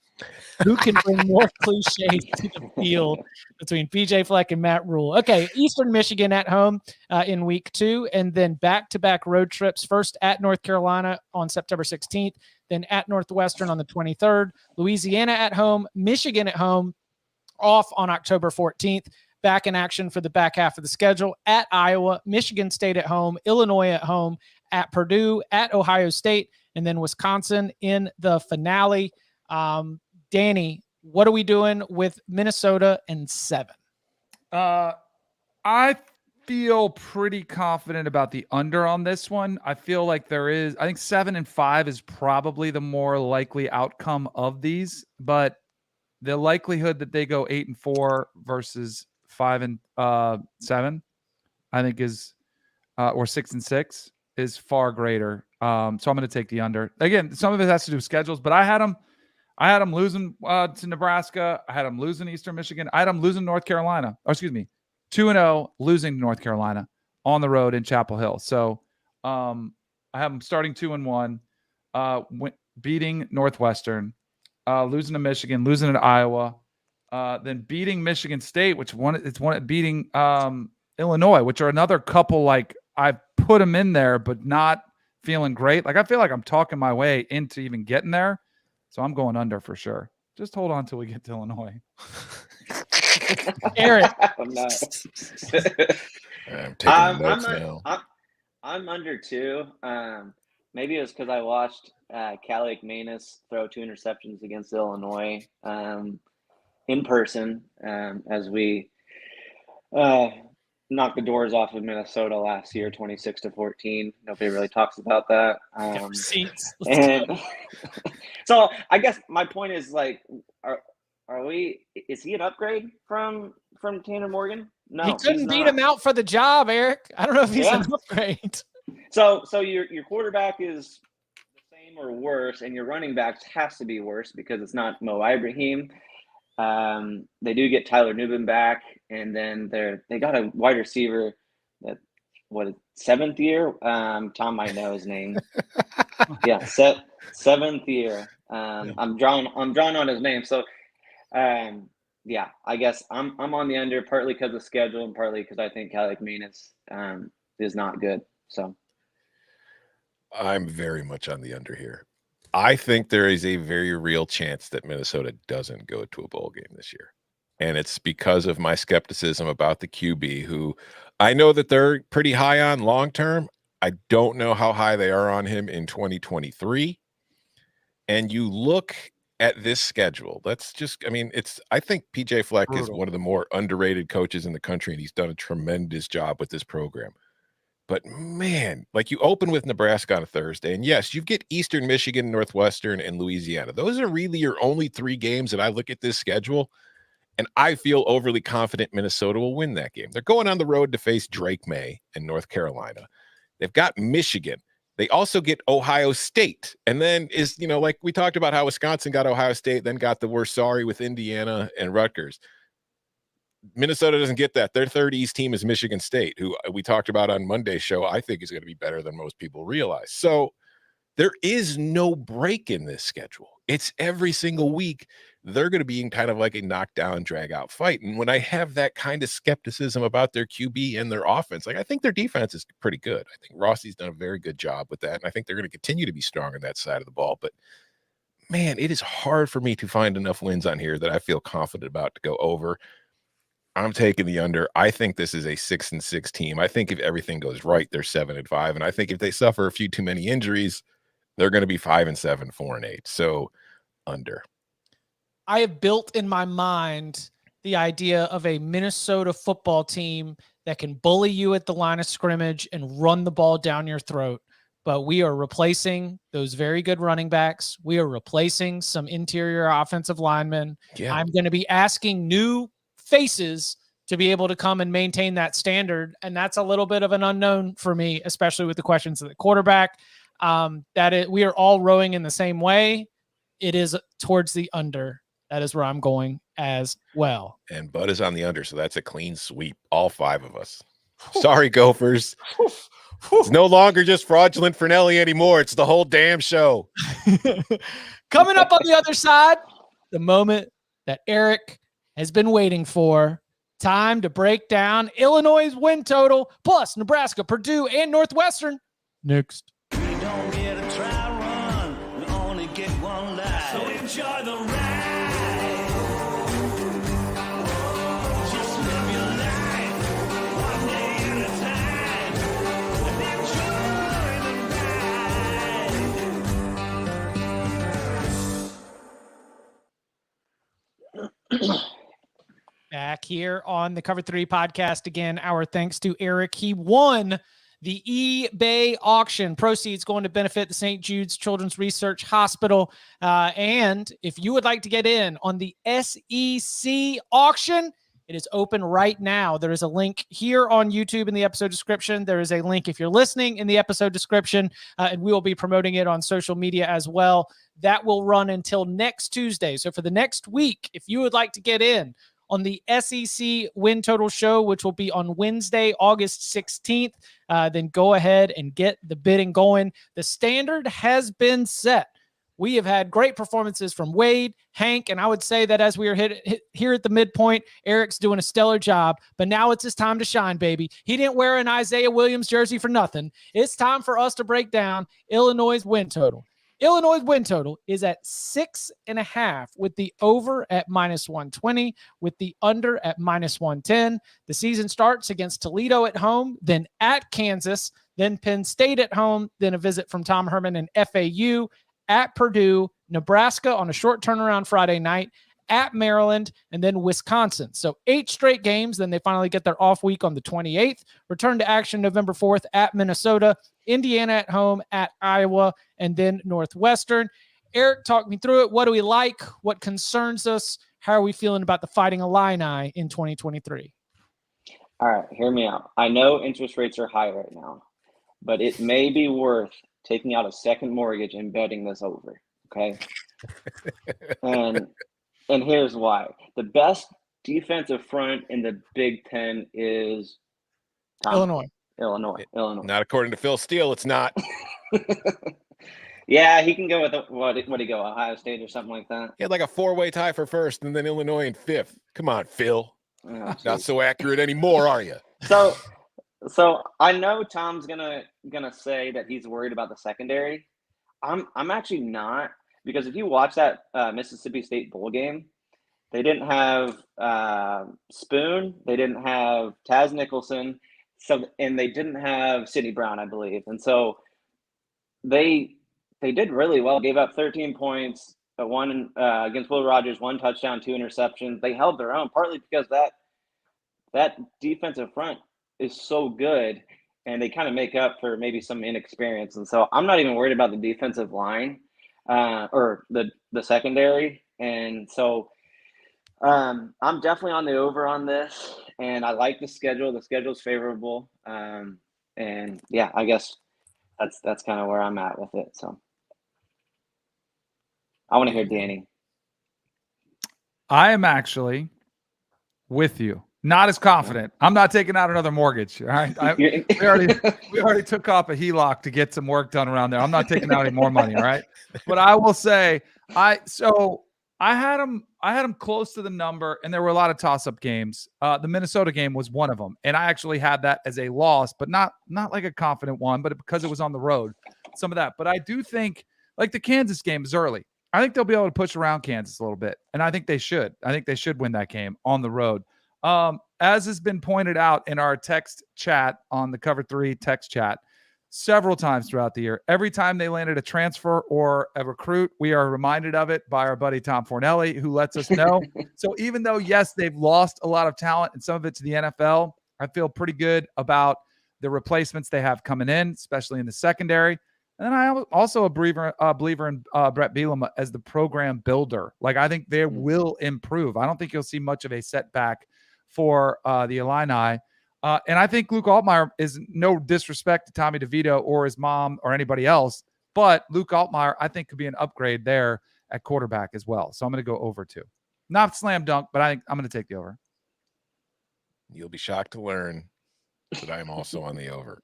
Who can bring more cliches to the field between PJ Fleck and Matt Rule? Okay, Eastern Michigan at home in week 2, and then back-to-back road trips. First at North Carolina on September 16th, then at Northwestern on the 23rd. Louisiana at home, Michigan at home, off on October 14th. Back in action for the back half of the schedule at Iowa, Michigan State at home, Illinois at home, at Purdue, at Ohio State, and then Wisconsin in the finale. Danny, what are we doing with Minnesota and 7? I feel pretty confident about the under on this one. I feel like I think 7 and 5 is probably the more likely outcome of these, but the likelihood that they go 8 and 4 versus 5 and 7, I think is, or 6 and 6 is far greater. So I'm going to take the under. Again, some of it has to do with schedules, but I had them losing to Nebraska. I had them losing Eastern Michigan. I had them losing North Carolina. Or excuse me, 2-0 losing to North Carolina on the road in Chapel Hill. So I have them starting 2-1, beating Northwestern, losing to Michigan, losing to Iowa, then beating Michigan State, beating Illinois, which are another couple, like I've put them in there, but not feeling great. Like I feel like I'm talking my way into even getting there. So I'm going under for sure. Just hold on till we get to Illinois. Eric. I'm not. I'm taking notes now. I'm under 2. maybe it was because I watched Calic Manus throw 2 interceptions against Illinois in person as we knocked the doors off of Minnesota last year, 26-14. Nobody really talks about that. Got receipts. And so I guess my point is, like, is he an upgrade from Tanner Morgan? No, he couldn't beat him out for the job, Eric. I don't know if he's an upgrade. So your quarterback is the same or worse, and your running backs has to be worse because it's not Mo Ibrahim. They do get Tyler Newbin back, and then they got a wide receiver that 7th year. Tom might know his name. Yeah, 7th year. I'm drawing on his name. So, yeah, I guess I'm on the under, partly because of schedule and partly because I think Calic Manus is not good. So I'm very much on the under here. I think there is a very real chance that Minnesota doesn't go to a bowl game this year. And it's because of my skepticism about the QB, who I know that they're pretty high on long term. I don't know how high they are on him in 2023. And you look at this schedule. I think PJ Fleck is one of the more underrated coaches in the country, and he's done a tremendous job with this program. But man, like, you open with Nebraska on a Thursday, and yes, you get Eastern Michigan, Northwestern, and Louisiana. Those are really your only 3 games that I look at this schedule, and I feel overly confident Minnesota will win that game. They're going on the road to face Drake May in North Carolina. They've got Michigan. They also get Ohio State. And then like we talked about how Wisconsin got Ohio State, then got the worst sorry with Indiana and Rutgers. Minnesota doesn't get that. Their third East team is Michigan State, who we talked about on Monday's show. I think is going to be better than most people realize. So there is no break in this schedule. It's every single week. They're going to be in kind of like a knockdown, drag out fight. And when I have that kind of skepticism about their QB and their offense, like, I think their defense is pretty good. I think Rossi's done a very good job with that. And I think they're going to continue to be strong on that side of the ball. But man, it is hard for me to find enough wins on here that I feel confident about to go over. I'm taking the under. I think this is a 6-6 team. I think if everything goes right, they're 7-5. And I think if they suffer a few too many injuries, they're going to be 5-7, 4-8. So under. I have built in my mind the idea of a Minnesota football team that can bully you at the line of scrimmage and run the ball down your throat. But we are replacing those very good running backs. We are replacing some interior offensive linemen. Yeah. I'm going to be asking new faces to be able to come and maintain that standard. And that's a little bit of an unknown for me, especially with the questions of the quarterback. We are all rowing in the same way. It is towards the under. That is where I'm going as well. And Bud is on the under, so that's a clean sweep. All 5 of us. Sorry, Gophers. It's no longer just fraudulent Fernelli anymore. It's the whole damn show. Coming up on the other side, the moment that Eric has been waiting for. Time to break down Illinois' win total, plus Nebraska, Purdue, and Northwestern. Next. We don't get a try run. We only get one life. So enjoy the ride. Just live your life one day at a time. And enjoy the ride. Back here on the Cover 3 podcast again. Our thanks to Eric. He won the eBay auction. Proceeds going to benefit the St. Jude's Children's Research Hospital. And if you would like to get in on the SEC auction, it is open right now. There is a link here on YouTube in the episode description. There is a link if you're listening in the episode description, and we will be promoting it on social media as well. That will run until next Tuesday. So for the next week, if you would like to get in on the SEC win total show, which will be on Wednesday, August 16th, then go ahead and get the bidding going. The standard has been set. We have had great performances from Wade, Hank, and I would say that as we are here at the midpoint, Eric's doing a stellar job, but now it's his time to shine, baby. He didn't wear an Isaiah Williams jersey for nothing. It's time for us to break down Illinois' win total. Illinois' win total is at 6.5, with the over at -120, with the under at -110. The season starts against Toledo at home, then at Kansas, then Penn State at home, then a visit from Tom Herman and FAU, at Purdue, Nebraska on a short turnaround Friday night, at Maryland, and then Wisconsin. So 8 straight games. Then they finally get their off week on the 28th. Return to action November 4th at Minnesota, Indiana at home, at Iowa, and then Northwestern. Eric, talk me through it. What do we like? What concerns us? How are we feeling about the Fighting Illini in 2023? All right, hear me out. I know interest rates are high right now, but it may be worth taking out a second mortgage and betting this over, okay? And here's why. The best defensive front in the Big Ten is Illinois. Illinois. Not according to Phil Steele, it's not. Yeah, he can go with what did he go? Ohio State or something like that. He had like a 4-way tie for first, and then Illinois in 5th. Come on, Phil. Oh, Not so accurate anymore, are you? So I know Tom's gonna say that he's worried about the secondary. I'm actually not, because if you watch that Mississippi State bowl game, they didn't have Spoon, they didn't have Taz Nicholson, and they didn't have Sidney Brown, I believe, and so they did really well. Gave up 13 points, but one against Will Rogers, 1 touchdown, 2 interceptions. They held their own, partly because that defensive front is so good, and they kind of make up for maybe some inexperience. And so I'm not even worried about the defensive line or the secondary. And so I'm definitely on the over on this, and I like the schedule. The schedule's favorable. And yeah, I guess that's kind of where I'm at with it. So I want to hear Danny. I am actually with you. Not as confident. I'm not taking out another mortgage. All right. We already took off a HELOC to get some work done around there. I'm not taking out any more money. All right. But I will say, I had them close to the number, and there were a lot of toss-up games. The Minnesota game was one of them, and I actually had that as a loss, but not like a confident one, but because it was on the road, some of that. But I do think, like, the Kansas game is early. I think they'll be able to push around Kansas a little bit, and I think they should. I think they should win that game on the road. As has been pointed out in our text chat on the Cover 3 text chat several times throughout the year, every time they landed a transfer or a recruit, we are reminded of it by our buddy Tom Fornelli, who lets us know. So even though, yes, they've lost a lot of talent and some of it to the NFL, I feel pretty good about the replacements they have coming in, especially in the secondary. And then I also a believer in Brett Bielema as the program builder. Like, I think they will improve. I don't think you'll see much of a setback for the Illini. And I think Luke Altmaier is, no disrespect to Tommy DeVito or his mom or anybody else, but Luke Altmaier, I think, could be an upgrade there at quarterback as well. So I'm going to go over 2. Not slam dunk, but I think I'm going to take the over. You'll be shocked to learn that I'm also on the over.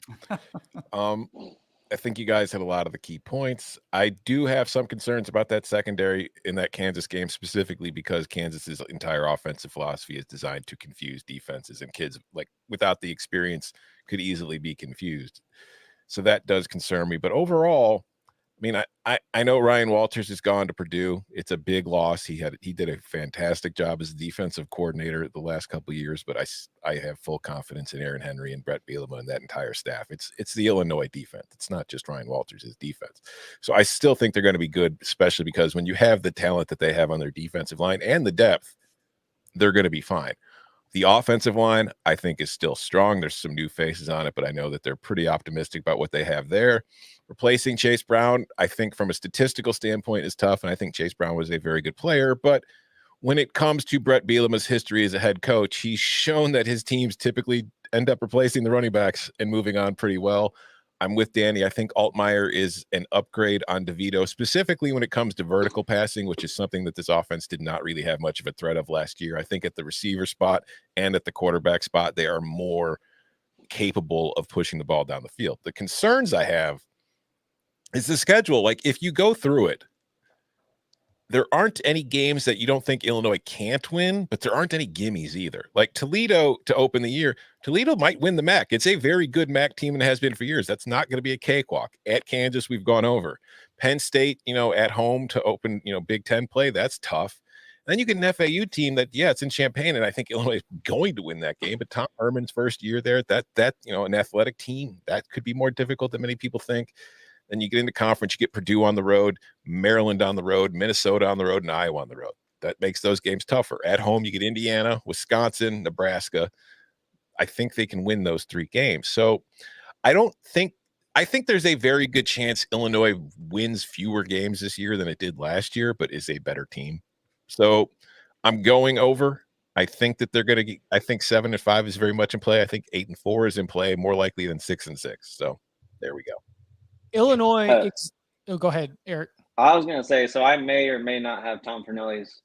I think you guys hit a lot of the key points. I do have some concerns about that secondary in that Kansas game, specifically because Kansas's entire offensive philosophy is designed to confuse defenses, and kids, like, without the experience, could easily be confused. So that does concern me. But overall, I mean, I know Ryan Walters has gone to Purdue. It's a big loss. He did a fantastic job as a defensive coordinator the last couple of years, but I have full confidence in Aaron Henry and Brett Bielema and that entire staff. It's the Illinois defense. It's not just Ryan Walters' defense. So I still think they're going to be good, especially because when you have the talent that they have on their defensive line and the depth, they're going to be fine. The offensive line, I think, is still strong. There's some new faces on it, but I know that they're pretty optimistic about what they have there. Replacing Chase Brown, I think from a statistical standpoint, is tough, and I think Chase Brown was a very good player. But when it comes to Brett Bielema's history as a head coach, he's shown that his teams typically end up replacing the running backs and moving on pretty well. I'm with Danny. I think Altmaier is an upgrade on DeVito, specifically when it comes to vertical passing, which is something that this offense did not really have much of a threat of last year. I think at the receiver spot and at the quarterback spot, they are more capable of pushing the ball down the field. The concerns I have is the schedule. Like, if you go through it, there aren't any games that you don't think Illinois can't win, but there aren't any gimmies either. Like Toledo to open the year, Toledo might win the MAC. It's a very good MAC team and has been for years. That's not going to be a cakewalk. At Kansas, we've gone over. Penn State, at home to open, Big Ten play. That's tough. Then you get an FAU team that, it's in Champaign, and I think Illinois is going to win that game. But Tom Herman's first year there, that an athletic team, that could be more difficult than many people think. Then you get into conference, you get Purdue on the road, Maryland on the road, Minnesota on the road, and Iowa on the road. That makes those games tougher. At home, you get Indiana, Wisconsin, Nebraska. I think they can win those 3 games. So I think there's a very good chance Illinois wins fewer games this year than it did last year, but is a better team. So I'm going over. I think that they're going to I think 7-5 is very much in play. I think 8-4 is in play, more likely than 6-6. So there we go. Illinois. Go ahead, Eric. I was going to say, so I may or may not have Tom Fernelli's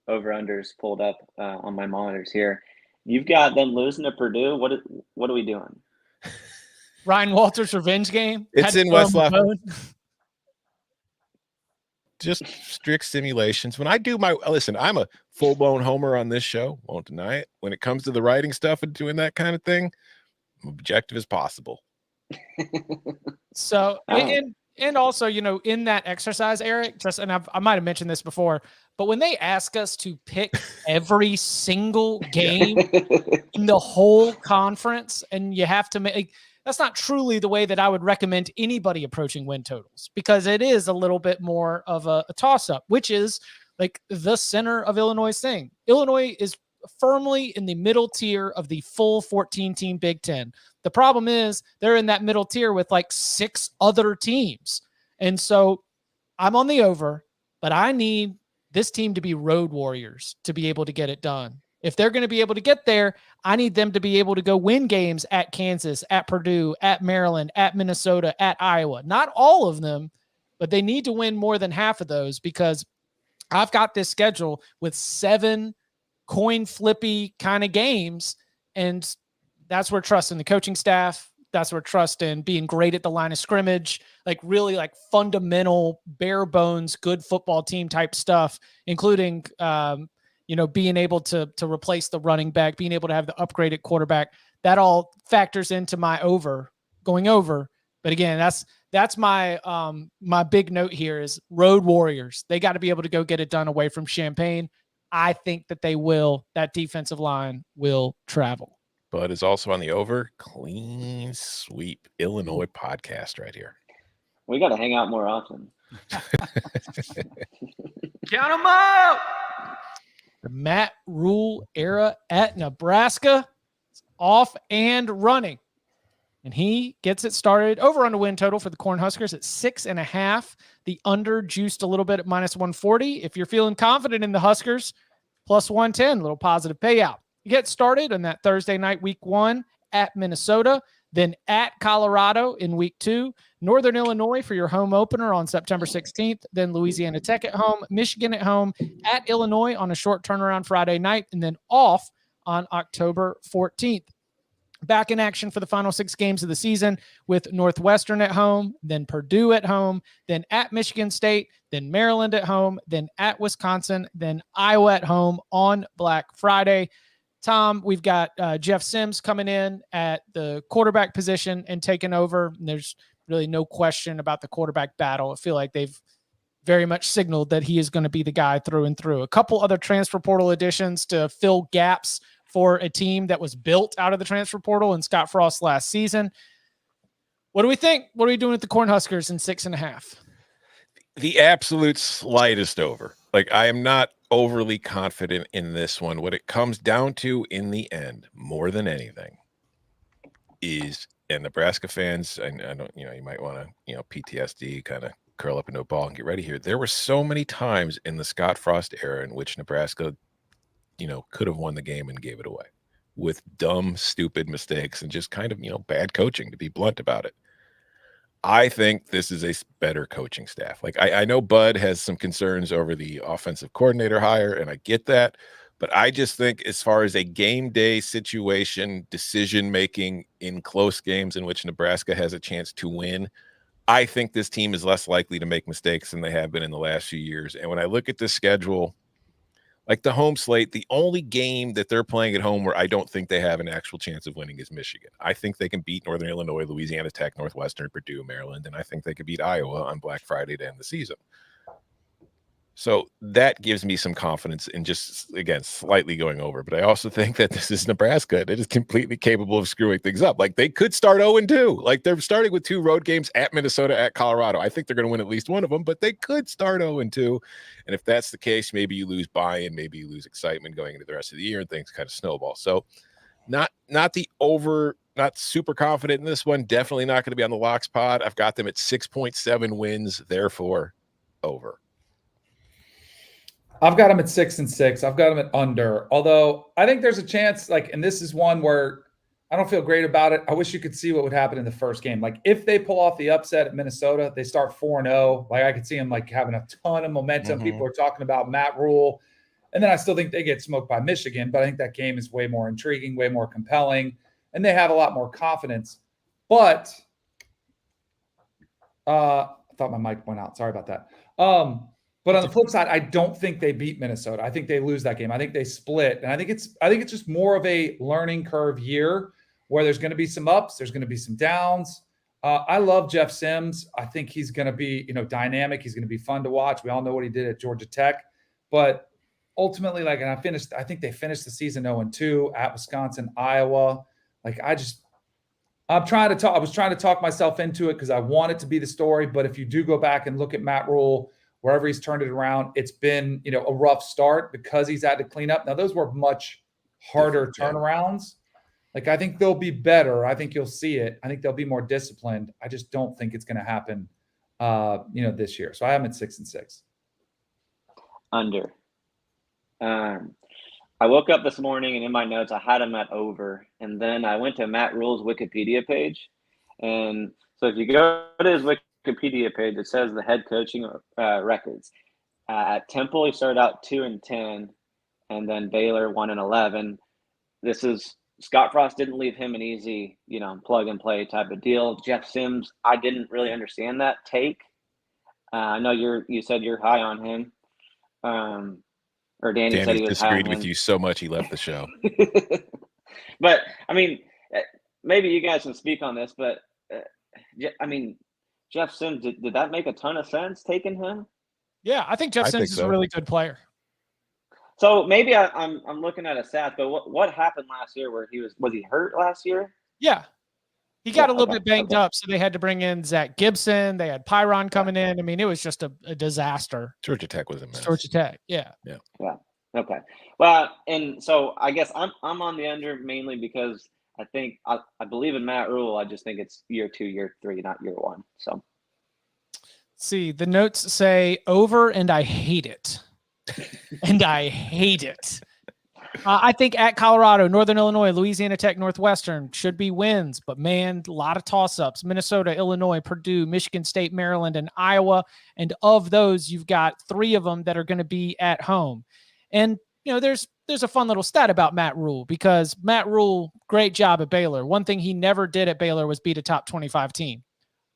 over-unders pulled up on my monitors here. You've got them losing to Purdue. What are we doing? Ryan Walters' revenge game. It's in West Lafayette. Just strict simulations. When I do I'm a full-blown homer on this show. Won't deny it. When it comes to the writing stuff and doing that kind of thing, I'm objective as possible. So, and also, in that exercise, Eric, I might have mentioned this before, but when they ask us to pick every single game in the whole conference, and you have to make, that's not truly the way that I would recommend anybody approaching win totals, because it is a little bit more of a toss-up, which is like the center of Illinois' thing. Illinois is firmly in the middle tier of the full 14-team Big Ten. The problem is they're in that middle tier with like 6 other teams. And so I'm on the over, but I need this team to be road warriors to be able to get it done. If they're going to be able to get there, I need them to be able to go win games at Kansas, at Purdue, at Maryland, at Minnesota, at Iowa. Not all of them, but they need to win more than half of those, because I've got this schedule with 7 coin flippy kind of games. And that's where trust in the coaching staff. That's where trust in being great at the line of scrimmage, like really like fundamental, bare bones, good football team type stuff, including, being able to replace the running back, being able to have the upgraded quarterback. That all factors into my going over. But again, that's my my big note here is road warriors. They got to be able to go get it done away from Champaign. I think that they will. That defensive line will travel. Bud is also on the over. Clean sweep Illinois podcast right here. We got to hang out more often. Count them out. The Matt Rule era at Nebraska is off and running. And he gets it started over on the win total for the Cornhuskers at 6.5. The under juiced a little bit at -140. If you're feeling confident in the Huskers, +110, a little positive payout. You get started on that Thursday night, week 1 at Minnesota, then at Colorado in week 2, Northern Illinois for your home opener on September 16th, then Louisiana Tech at home, Michigan at home, at Illinois on a short turnaround Friday night, and then off on October 14th. Back in action for the final 6 games of the season with Northwestern at home, then Purdue at home, then at Michigan State, then Maryland at home, then at Wisconsin, then Iowa at home on Black Friday. Tom, we've got Jeff Sims coming in at the quarterback position and taking over. And there's really no question about the quarterback battle. I feel like they've very much signaled that he is going to be the guy through and through. A couple other transfer portal additions to fill gaps for a team that was built out of the transfer portal in Scott Frost last season. What do we think? What are we doing with the Cornhuskers in 6.5? The absolute slightest over. Like, I am not overly confident in this one. What it comes down to in the end, more than anything, is, and Nebraska fans, I don't, you might want to, PTSD, kind of curl up into a ball and get ready here. There were so many times in the Scott Frost era in which Nebraska, could have won the game and gave it away with dumb, stupid mistakes and just kind of, bad coaching, to be blunt about it. I think this is a better coaching staff. Like, I know Bud has some concerns over the offensive coordinator hire, and I get that. But I just think as far as a game day situation, decision-making in close games in which Nebraska has a chance to win, I think this team is less likely to make mistakes than they have been in the last few years. And when I look at the schedule, Like the home slate, the only game that they're playing at home where I don't think they have an actual chance of winning is Michigan. I think they can beat Northern Illinois, Louisiana Tech, Northwestern, Purdue, Maryland, and I think they could beat Iowa on Black Friday to end the season. So that gives me some confidence in just, again, slightly going over. But I also think that this is Nebraska that is completely capable of screwing things up. Like they could start 0-2. Like they're starting with 2 road games at Minnesota, at Colorado. I think they're going to win at least one of them, but they could start 0-2. And if that's the case, maybe you lose buy-in, maybe you lose excitement going into the rest of the year and things kind of snowball. So not super confident in this one. Definitely not going to be on the locks pod. I've got them at 6.7 wins, therefore over. I've got them at 6-6. I've got them at under. Although I think there's a chance, like, and this is one where I don't feel great about it. I wish you could see what would happen in the first game. Like, if they pull off the upset at Minnesota, they start 4-0. Like, I could see them like having a ton of momentum. People are talking about Matt Rule, and then I still think they get smoked by Michigan. But I think that game is way more intriguing, way more compelling, and they have a lot more confidence. But I thought my mic went out. Sorry about that. But on the flip side, I don't think they beat Minnesota. I think they lose that game. I think they split. And I think it's just more of a learning curve year where there's going to be some ups, there's going to be some downs. I love Jeff Sims. I think he's going to be, dynamic. He's going to be fun to watch. We all know what he did at Georgia Tech. But ultimately, I think they finished the season 0-2 at Wisconsin, Iowa. I was trying to talk myself into it because I want it to be the story. But if you do go back and look at Matt Rule, wherever he's turned it around, it's been, a rough start because he's had to clean up. Now, those were much harder turnarounds. I think they'll be better. I think you'll see it. I think they'll be more disciplined. I just don't think it's going to happen, this year. So I have them at 6-6. Under. I woke up this morning and in my notes, I had him at over. And then I went to Matt Rule's Wikipedia page. And so if you go to his Wikipedia page, it says the head coaching records. At Temple, he started out 2-10, and then Baylor 1-11. This is Scott Frost didn't leave him an easy, plug and play type of deal. Jeff Sims, I didn't really understand that take. I know you said you're high on him. Or Danny said he was high on him. Disagreed with you so much he left the show. But I mean, maybe you guys can speak on this, but Jeff Sims, did that make a ton of sense taking him? Yeah, I think Jeff Sims is a really good player. So maybe I'm looking at a stat, but what happened last year where was he hurt last year? Yeah. He got a little bit banged up, so they had to bring in Zach Gibson. They had Pyron coming in. I mean, it was just a disaster. Georgia Tech was a mess. Georgia Tech, yeah. Okay. Well, and so I guess I'm on the under mainly because I think I believe in Matt Rule. I just think it's year 2, year 3, not year 1. So, see, the notes say over, and I hate it. And I hate it. I think at Colorado, Northern Illinois, Louisiana Tech, Northwestern should be wins, but man, a lot of toss-ups. Minnesota, Illinois, Purdue, Michigan State, Maryland, and Iowa. And of those, you've got 3 of them that are going to be at home. And there's a fun little stat about Matt Rule because Matt Rule, great job at Baylor. One thing he never did at Baylor was beat a top 25 team.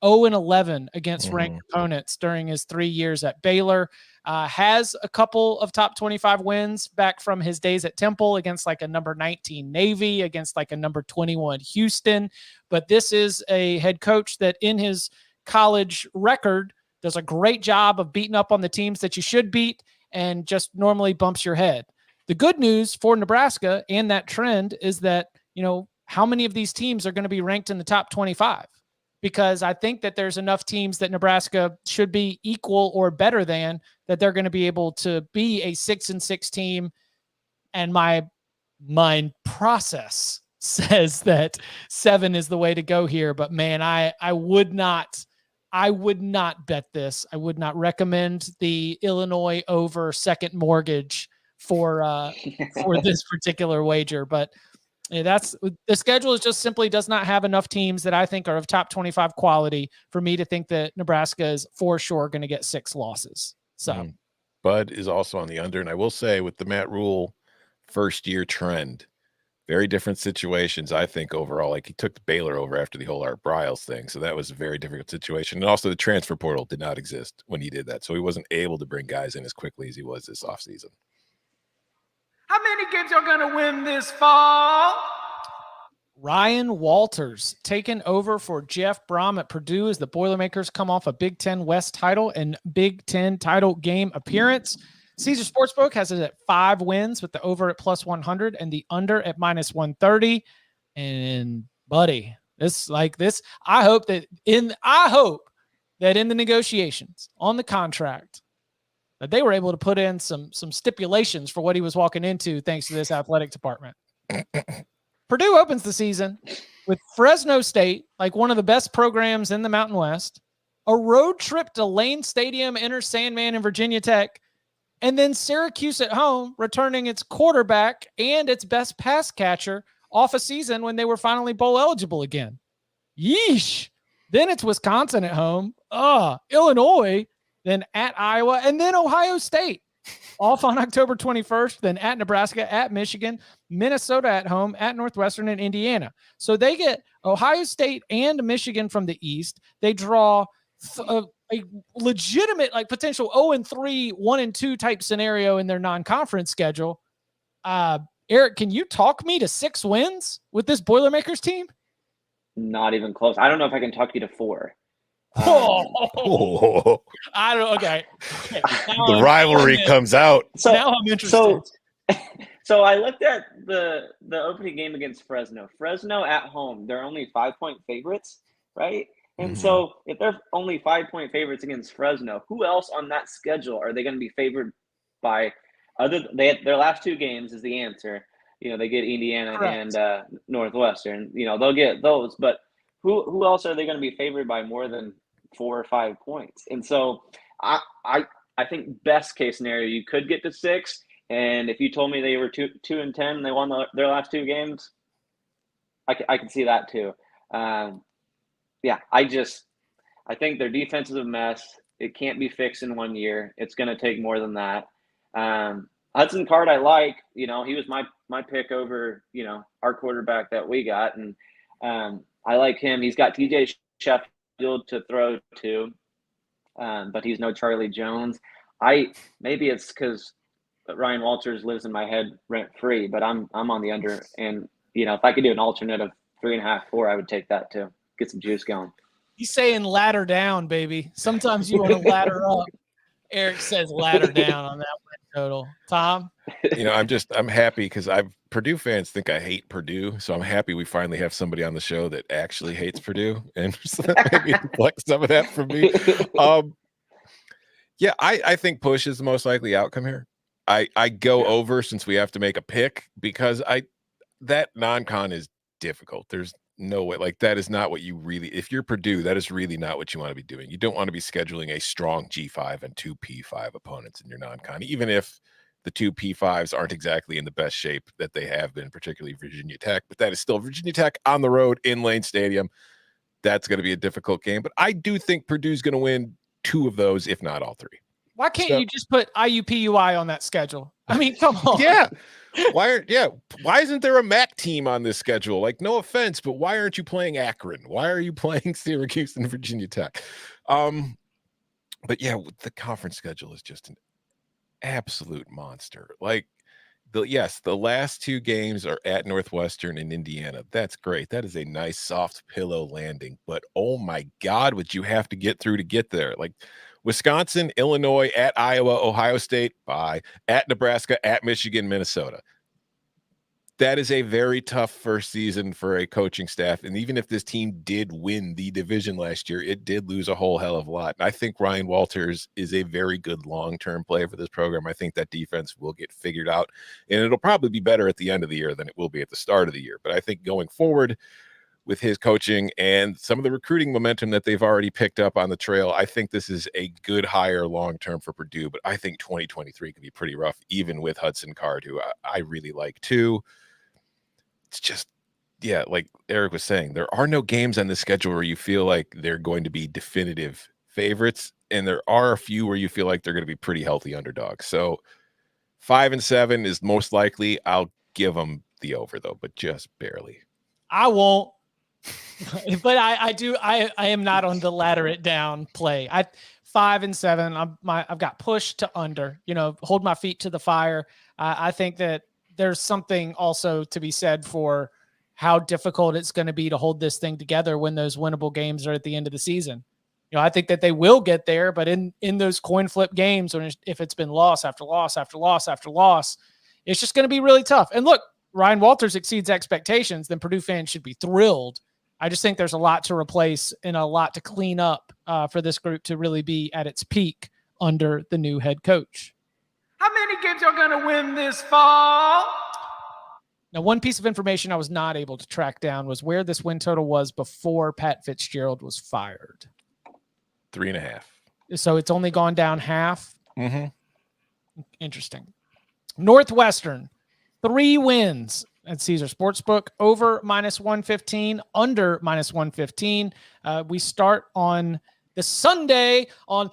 0-11 against ranked opponents during his 3 years at Baylor. Has a couple of top 25 wins back from his days at Temple against a number 19 Navy, against a number 21 Houston. But this is a head coach that in his college record does a great job of beating up on the teams that you should beat and just normally bumps your head. The good news for Nebraska and that trend is that, how many of these teams are going to be ranked in the top 25? Because I think that there's enough teams that Nebraska should be equal or better than that they're going to be able to be a 6-6 team. And my mind process says that 7 is the way to go here. But man, I would not bet this. I would not recommend the Illinois over second mortgage for this particular wager. But that's the schedule is just simply does not have enough teams that I think are of top 25 quality for me to think that Nebraska is for sure going to get 6 losses. So Bud is also on the under. And I will say with the Matt Rule first year trend, very different situations, I think, overall. He took Baylor over after the whole Art Briles thing. So that was a very difficult situation. And also the transfer portal did not exist when he did that. So he wasn't able to bring guys in as quickly as he was this offseason. kids are going to win this fall. Ryan Walters taking over for Jeff Brom at Purdue as the Boilermakers come off a Big Ten West title and Big Ten title game appearance. Caesar Sportsbook has it at 5 wins with the over at plus 100 and the under at minus 130. And buddy, I hope that in the negotiations on the contract that they were able to put in some stipulations for what he was walking into thanks to this athletic department. Purdue opens the season with Fresno State, like one of the best programs in the Mountain West, a road trip to Lane Stadium, enter Sandman and Virginia Tech, and then Syracuse at home, returning its quarterback and its best pass catcher off a season when they were finally bowl eligible again. Yeesh. Then it's Wisconsin at home, Illinois, then at Iowa, and then Ohio State. Off on October 21st, then at Nebraska, at Michigan, Minnesota at home, at Northwestern, and Indiana. So they get Ohio State and Michigan from the East. They draw a legitimate, like potential 0-3, 1-2 type scenario in their non-conference schedule. Eric, can you talk me to 6 wins with this Boilermakers team? Not even close. I don't know if I can talk you to 4. I don't. Okay. The rivalry comes out. So now I'm interested. So I looked at the opening game against Fresno. Fresno at home, they're only 5-point favorites, right? And so if they're only 5-point favorites against Fresno, who else on that schedule are they going to be favored by? Their last 2 games is the answer. They get Indiana Correct. and Northwestern. They'll get those, but who else are they going to be favored by more than 4 or 5 points? And so I think best case scenario, you could get to 6. And if you told me they were 2-10 and they won their last 2 games, I could see that too. I think their defense is a mess. It can't be fixed in 1 year. It's going to take more than that. Hudson Card, I like. He was my pick over our quarterback that we got, and I like him. He's got TJ Sheffield to throw to, but he's no Charlie Jones. Maybe it's because Ryan Walters lives in my head rent free, but I'm on the under. And if I could do an alternate of 3.5, 4, I would take that too. Get some juice going. He's saying ladder down, baby. Sometimes you want to ladder up. Eric says ladder down on that win total. Tom? I'm happy because Purdue fans think I hate Purdue, so I'm happy we finally have somebody on the show that actually hates Purdue, and maybe deflect some of that from me. I think push is the most likely outcome here. I go over since we have to make a pick because that non-con is difficult. There's no way, like that is not what you really, if you're Purdue, that is really not what you want to be doing. You don't want to be scheduling a strong G5 and 2 P5 opponents in your non-con, even if the 2 P5s aren't exactly in the best shape that they have been, particularly Virginia Tech, but that is still Virginia Tech on the road in Lane Stadium. That's going to be a difficult game, but I do think Purdue's going to win 2 of those, if not all 3. Why can't you just put IUPUI on that schedule? I mean, come on. Yeah. Why isn't there a MAC team on this schedule? Like, no offense, but why aren't you playing Akron? Why are you playing Syracuse and Virginia Tech? But yeah, the conference schedule is just an absolute monster. Like, the last 2 games are at Northwestern and Indiana. That's great. That is a nice soft pillow landing. But oh my God, would you have to get through to get there? Like, Wisconsin, Illinois, at Iowa, Ohio State, bye, at Nebraska, at Michigan, Minnesota. That is a very tough first season for a coaching staff. And even if this team did win the division last year, it did lose a whole hell of a lot. And I think Ryan Walters is a very good long-term play for this program. I think that defense will get figured out, and it'll probably be better at the end of the year than it will be at the start of the year. But I think going forward, with his coaching and some of the recruiting momentum that they've already picked up on the trail, I think this is a good hire long-term for Purdue, but I think 2023 could be pretty rough, even with Hudson Card, who I really like too. It's just, like Eric was saying, there are no games on the schedule where you feel like they're going to be definitive favorites, and there are a few where you feel like they're going to be pretty healthy underdogs. So 5-7 is most likely. I'll give them the over, though, but just barely. I won't. But I am not on the ladder it down play. 5-7. I've got push to under, hold my feet to the fire. I think that there's something also to be said for how difficult it's going to be to hold this thing together when those winnable games are at the end of the season. I think that they will get there, but in those coin flip games, if it's been loss after loss after loss after loss, it's just going to be really tough. And look, Ryan Walters exceeds expectations, then Purdue fans should be thrilled. I just think there's a lot to replace and a lot to clean up for this group to really be at its peak under the new head coach. How many games are going to win this fall? Now, one piece of information I was not able to track down was where this win total was before Pat Fitzgerald was fired. 3.5. So it's only gone down half. Mm-hmm. Interesting. Northwestern, 3 wins at Caesar Sportsbook, over -115, under -115. We start on the Sunday on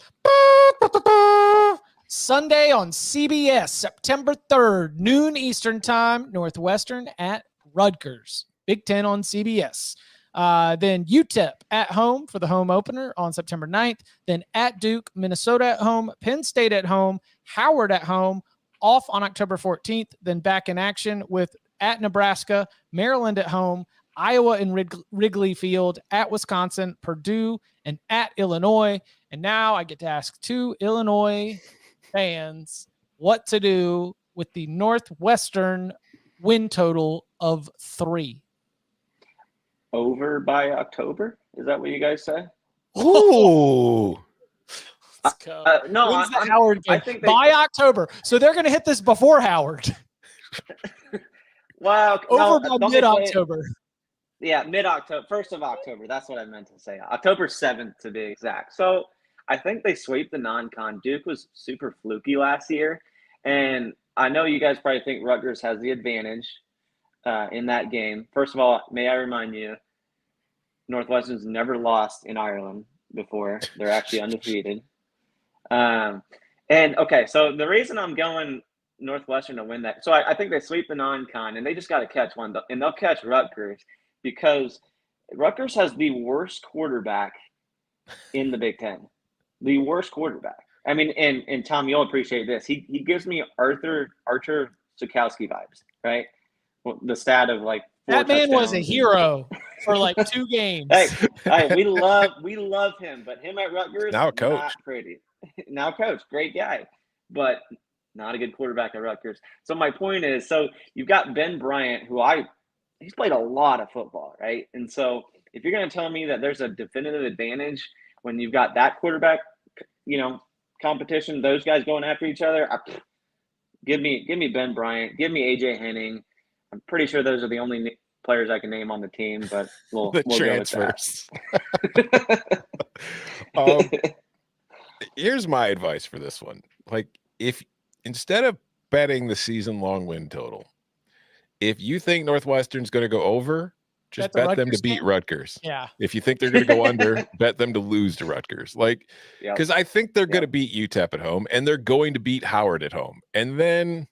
CBS, September 3rd, noon Eastern time, Northwestern at Rutgers. Big Ten on CBS. Then UTEP at home for the home opener on September 9th. Then at Duke, Minnesota at home, Penn State at home, Howard at home, off on October 14th. Then back in action with at Nebraska, Maryland at home, Iowa and Wrigley Field, at Wisconsin, Purdue, and at Illinois. And now I get to ask 2 Illinois fans what to do with the Northwestern win total of 3. Over by October? Is that what you guys say? Ooh. Let's go. No, When's the Howard game? I think By October. So they're going to hit this before Howard. Wow. Over by mid-October. Yeah, mid-October, 1st of October. That's what I meant to say. October 7th to be exact. So I think they sweep the non-con. Duke was super fluky last year. And I know you guys probably think Rutgers has the advantage in that game. First of all, may I remind you, Northwestern's never lost in Ireland before. They're actually undefeated. And okay, so the reason I'm going Northwestern to win that, so I think they sweep the non-con, and they just got to catch one, and they'll catch Rutgers because Rutgers has the worst quarterback in the Big Ten. The worst quarterback. I mean, and Tom, you'll appreciate this. He gives me Archer Sukowski vibes, right? Well, the stat of like 4 that man touchdowns. was a hero for like 2 games. Hey, we love him, but him at Rutgers, Now a coach. not pretty. Now coach, great guy, but not a good quarterback at Rutgers. So my point is, so you've got Ben Bryant, who he's played a lot of football, right? And so if you're going to tell me that there's a definitive advantage when you've got that quarterback, competition, those guys going after each other, give me Ben Bryant, give me AJ Henning. I'm pretty sure those are the only players I can name on the team, but we'll transfers. Go with that. Here's my advice for this one. Like, if instead of betting the season-long win total, if you think Northwestern's going to go over, just bet them to beat Rutgers. Yeah. If you think they're going to go under, bet them to lose to Rutgers. Like, because I think they're going to beat UTEP at home, and they're going to beat Howard at home. And then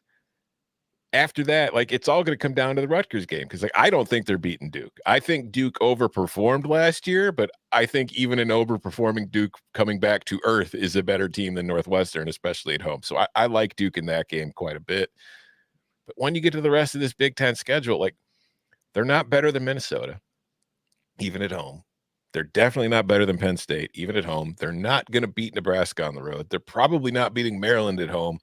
after that, like, it's all going to come down to the Rutgers game, because, like, I don't think they're beating Duke. I think Duke overperformed last year, but I think even an overperforming Duke coming back to earth is a better team than Northwestern, especially at home. So I like Duke in that game quite a bit. But when you get to the rest of this Big Ten schedule, like, they're not better than Minnesota, even at home. They're definitely not better than Penn State, even at home. They're not going to beat Nebraska on the road. They're probably not beating Maryland at home.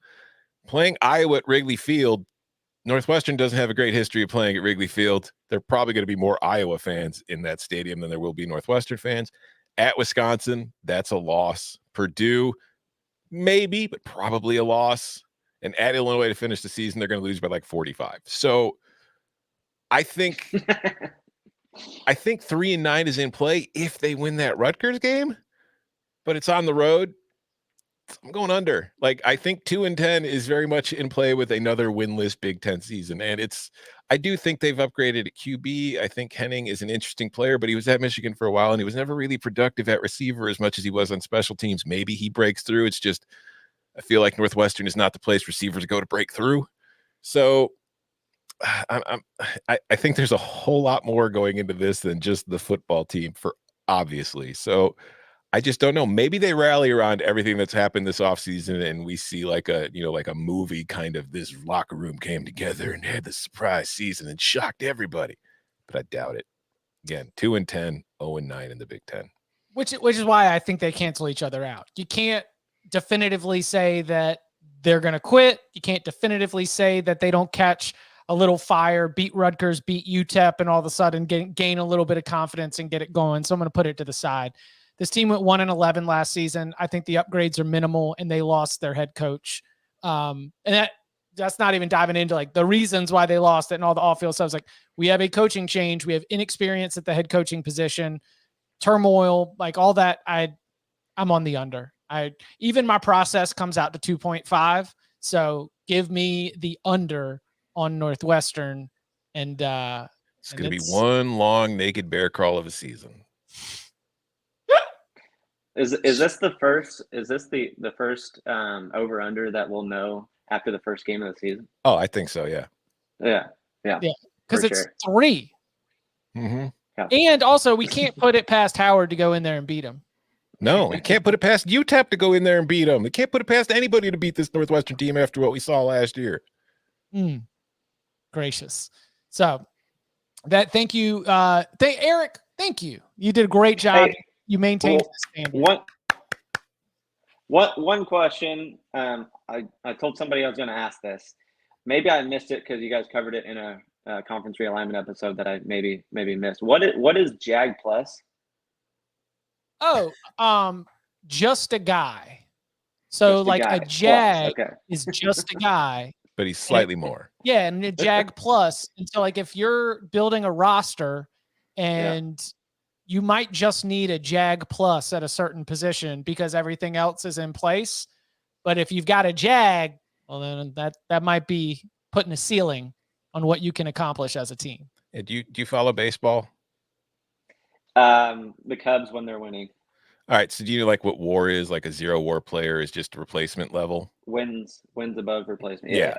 Playing Iowa at Wrigley Field, Northwestern doesn't have a great history of playing at Wrigley Field. They're probably going to be more Iowa fans in that stadium than there will be Northwestern fans. At Wisconsin, that's a loss. Purdue, maybe, but probably a loss. And at Illinois to finish the season, they're going to lose by like 45. So I think 3-9 is in play if they win that Rutgers game, but it's on the road. I'm going under. Like, I think 2-10 is very much in play with another winless Big Ten season. And I do think they've upgraded at QB. I think Henning is an interesting player, but he was at Michigan for a while and he was never really productive at receiver as much as he was on special teams. Maybe he breaks through. It's just, I feel like Northwestern is not the place receivers go to break through. So I think there's a whole lot more going into this than just the football team, for obviously. So I just don't know. Maybe they rally around everything that's happened this offseason and we see like a movie kind of this locker room came together and had this surprise season and shocked everybody. But I doubt it. Again, 2-10, 0-9 in the Big Ten. Which is why I think they cancel each other out. You can't definitively say that they're going to quit. You can't definitively say that they don't catch a little fire, beat Rutgers, beat UTEP, and all of a sudden gain a little bit of confidence and get it going. So I'm going to put it to the side. This team went 1-11 last season. I think the upgrades are minimal, and they lost their head coach. And that's not even diving into like the reasons why they lost it and all the off-field stuff. It's like we have a coaching change, we have inexperience at the head coaching position, turmoil, like all that. I'm on the under. Even my process comes out to 2.5. So give me the under on Northwestern, and it's going to be one long naked bear crawl of a season. Is this the first? Is this the first over under that we'll know after the first game of the season? Oh, I think so. Yeah. Yeah. Because it's 3. Mm-hmm. Yeah. And also, we can't put it past Howard to go in there and beat him. No, we can't put it past UTEP to go in there and beat them. We can't put it past anybody to beat this Northwestern team after what we saw last year. Gracious. So thank you. Eric, thank you. You did a great job. Hey, you maintained the standard. One question. I told somebody I was going to ask this. Maybe I missed it because you guys covered it in a conference realignment episode that I maybe missed. What is JAG Plus? Oh, just a guy. So Just like guy. a Jag Plus. Okay. is just a guy. But he's slightly more. Yeah, and a Jag Plus. And so like if you're building a roster and you might just need a Jag Plus at a certain position because everything else is in place. But if you've got a Jag, well, then that might be putting a ceiling on what you can accomplish as a team. Do you follow baseball? The Cubs when they're winning. All right. So do you know like what WAR is? Like a 0 WAR player is just replacement level? Wins above replacement. Yeah.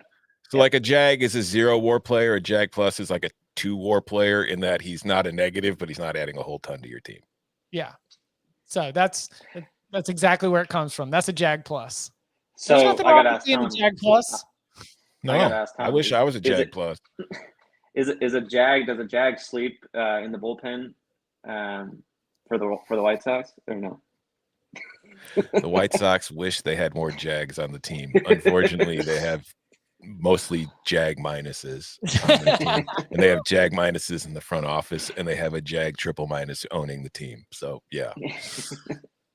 So like a Jag is a 0 WAR player. A Jag Plus is like a 2 WAR player in that he's not a negative, but he's not adding a whole ton to your team. Yeah. So that's exactly where it comes from. That's a Jag Plus. So There's nothing wrong with being a Jag Plus. No, I wish I was a Jag Plus. Does a Jag sleep in the bullpen for the White Sox or no? The White Sox wish they had more Jags on the team. Unfortunately, they have mostly Jag minuses on their team, and they have Jag minuses in the front office, and they have a Jag triple minus owning the team. So yeah.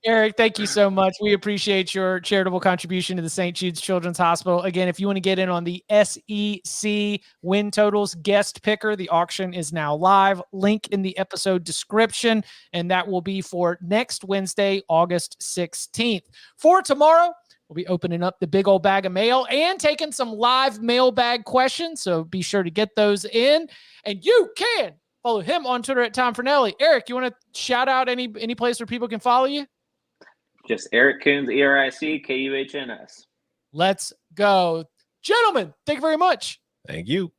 Eric, thank you so much. We appreciate your charitable contribution to the St. Jude's Children's Hospital. Again, if you want to get in on the SEC win totals guest picker, the auction is now live. Link in the episode description, and that will be for next Wednesday, August 16th. For tomorrow, we'll be opening up the big old bag of mail and taking some live mailbag questions, so be sure to get those in. And you can follow him on Twitter at Tom Fornelli. Eric, you want to shout out any place where people can follow you? Just Eric Kuhns, ERICKUHNS. Let's go. Gentlemen, thank you very much. Thank you.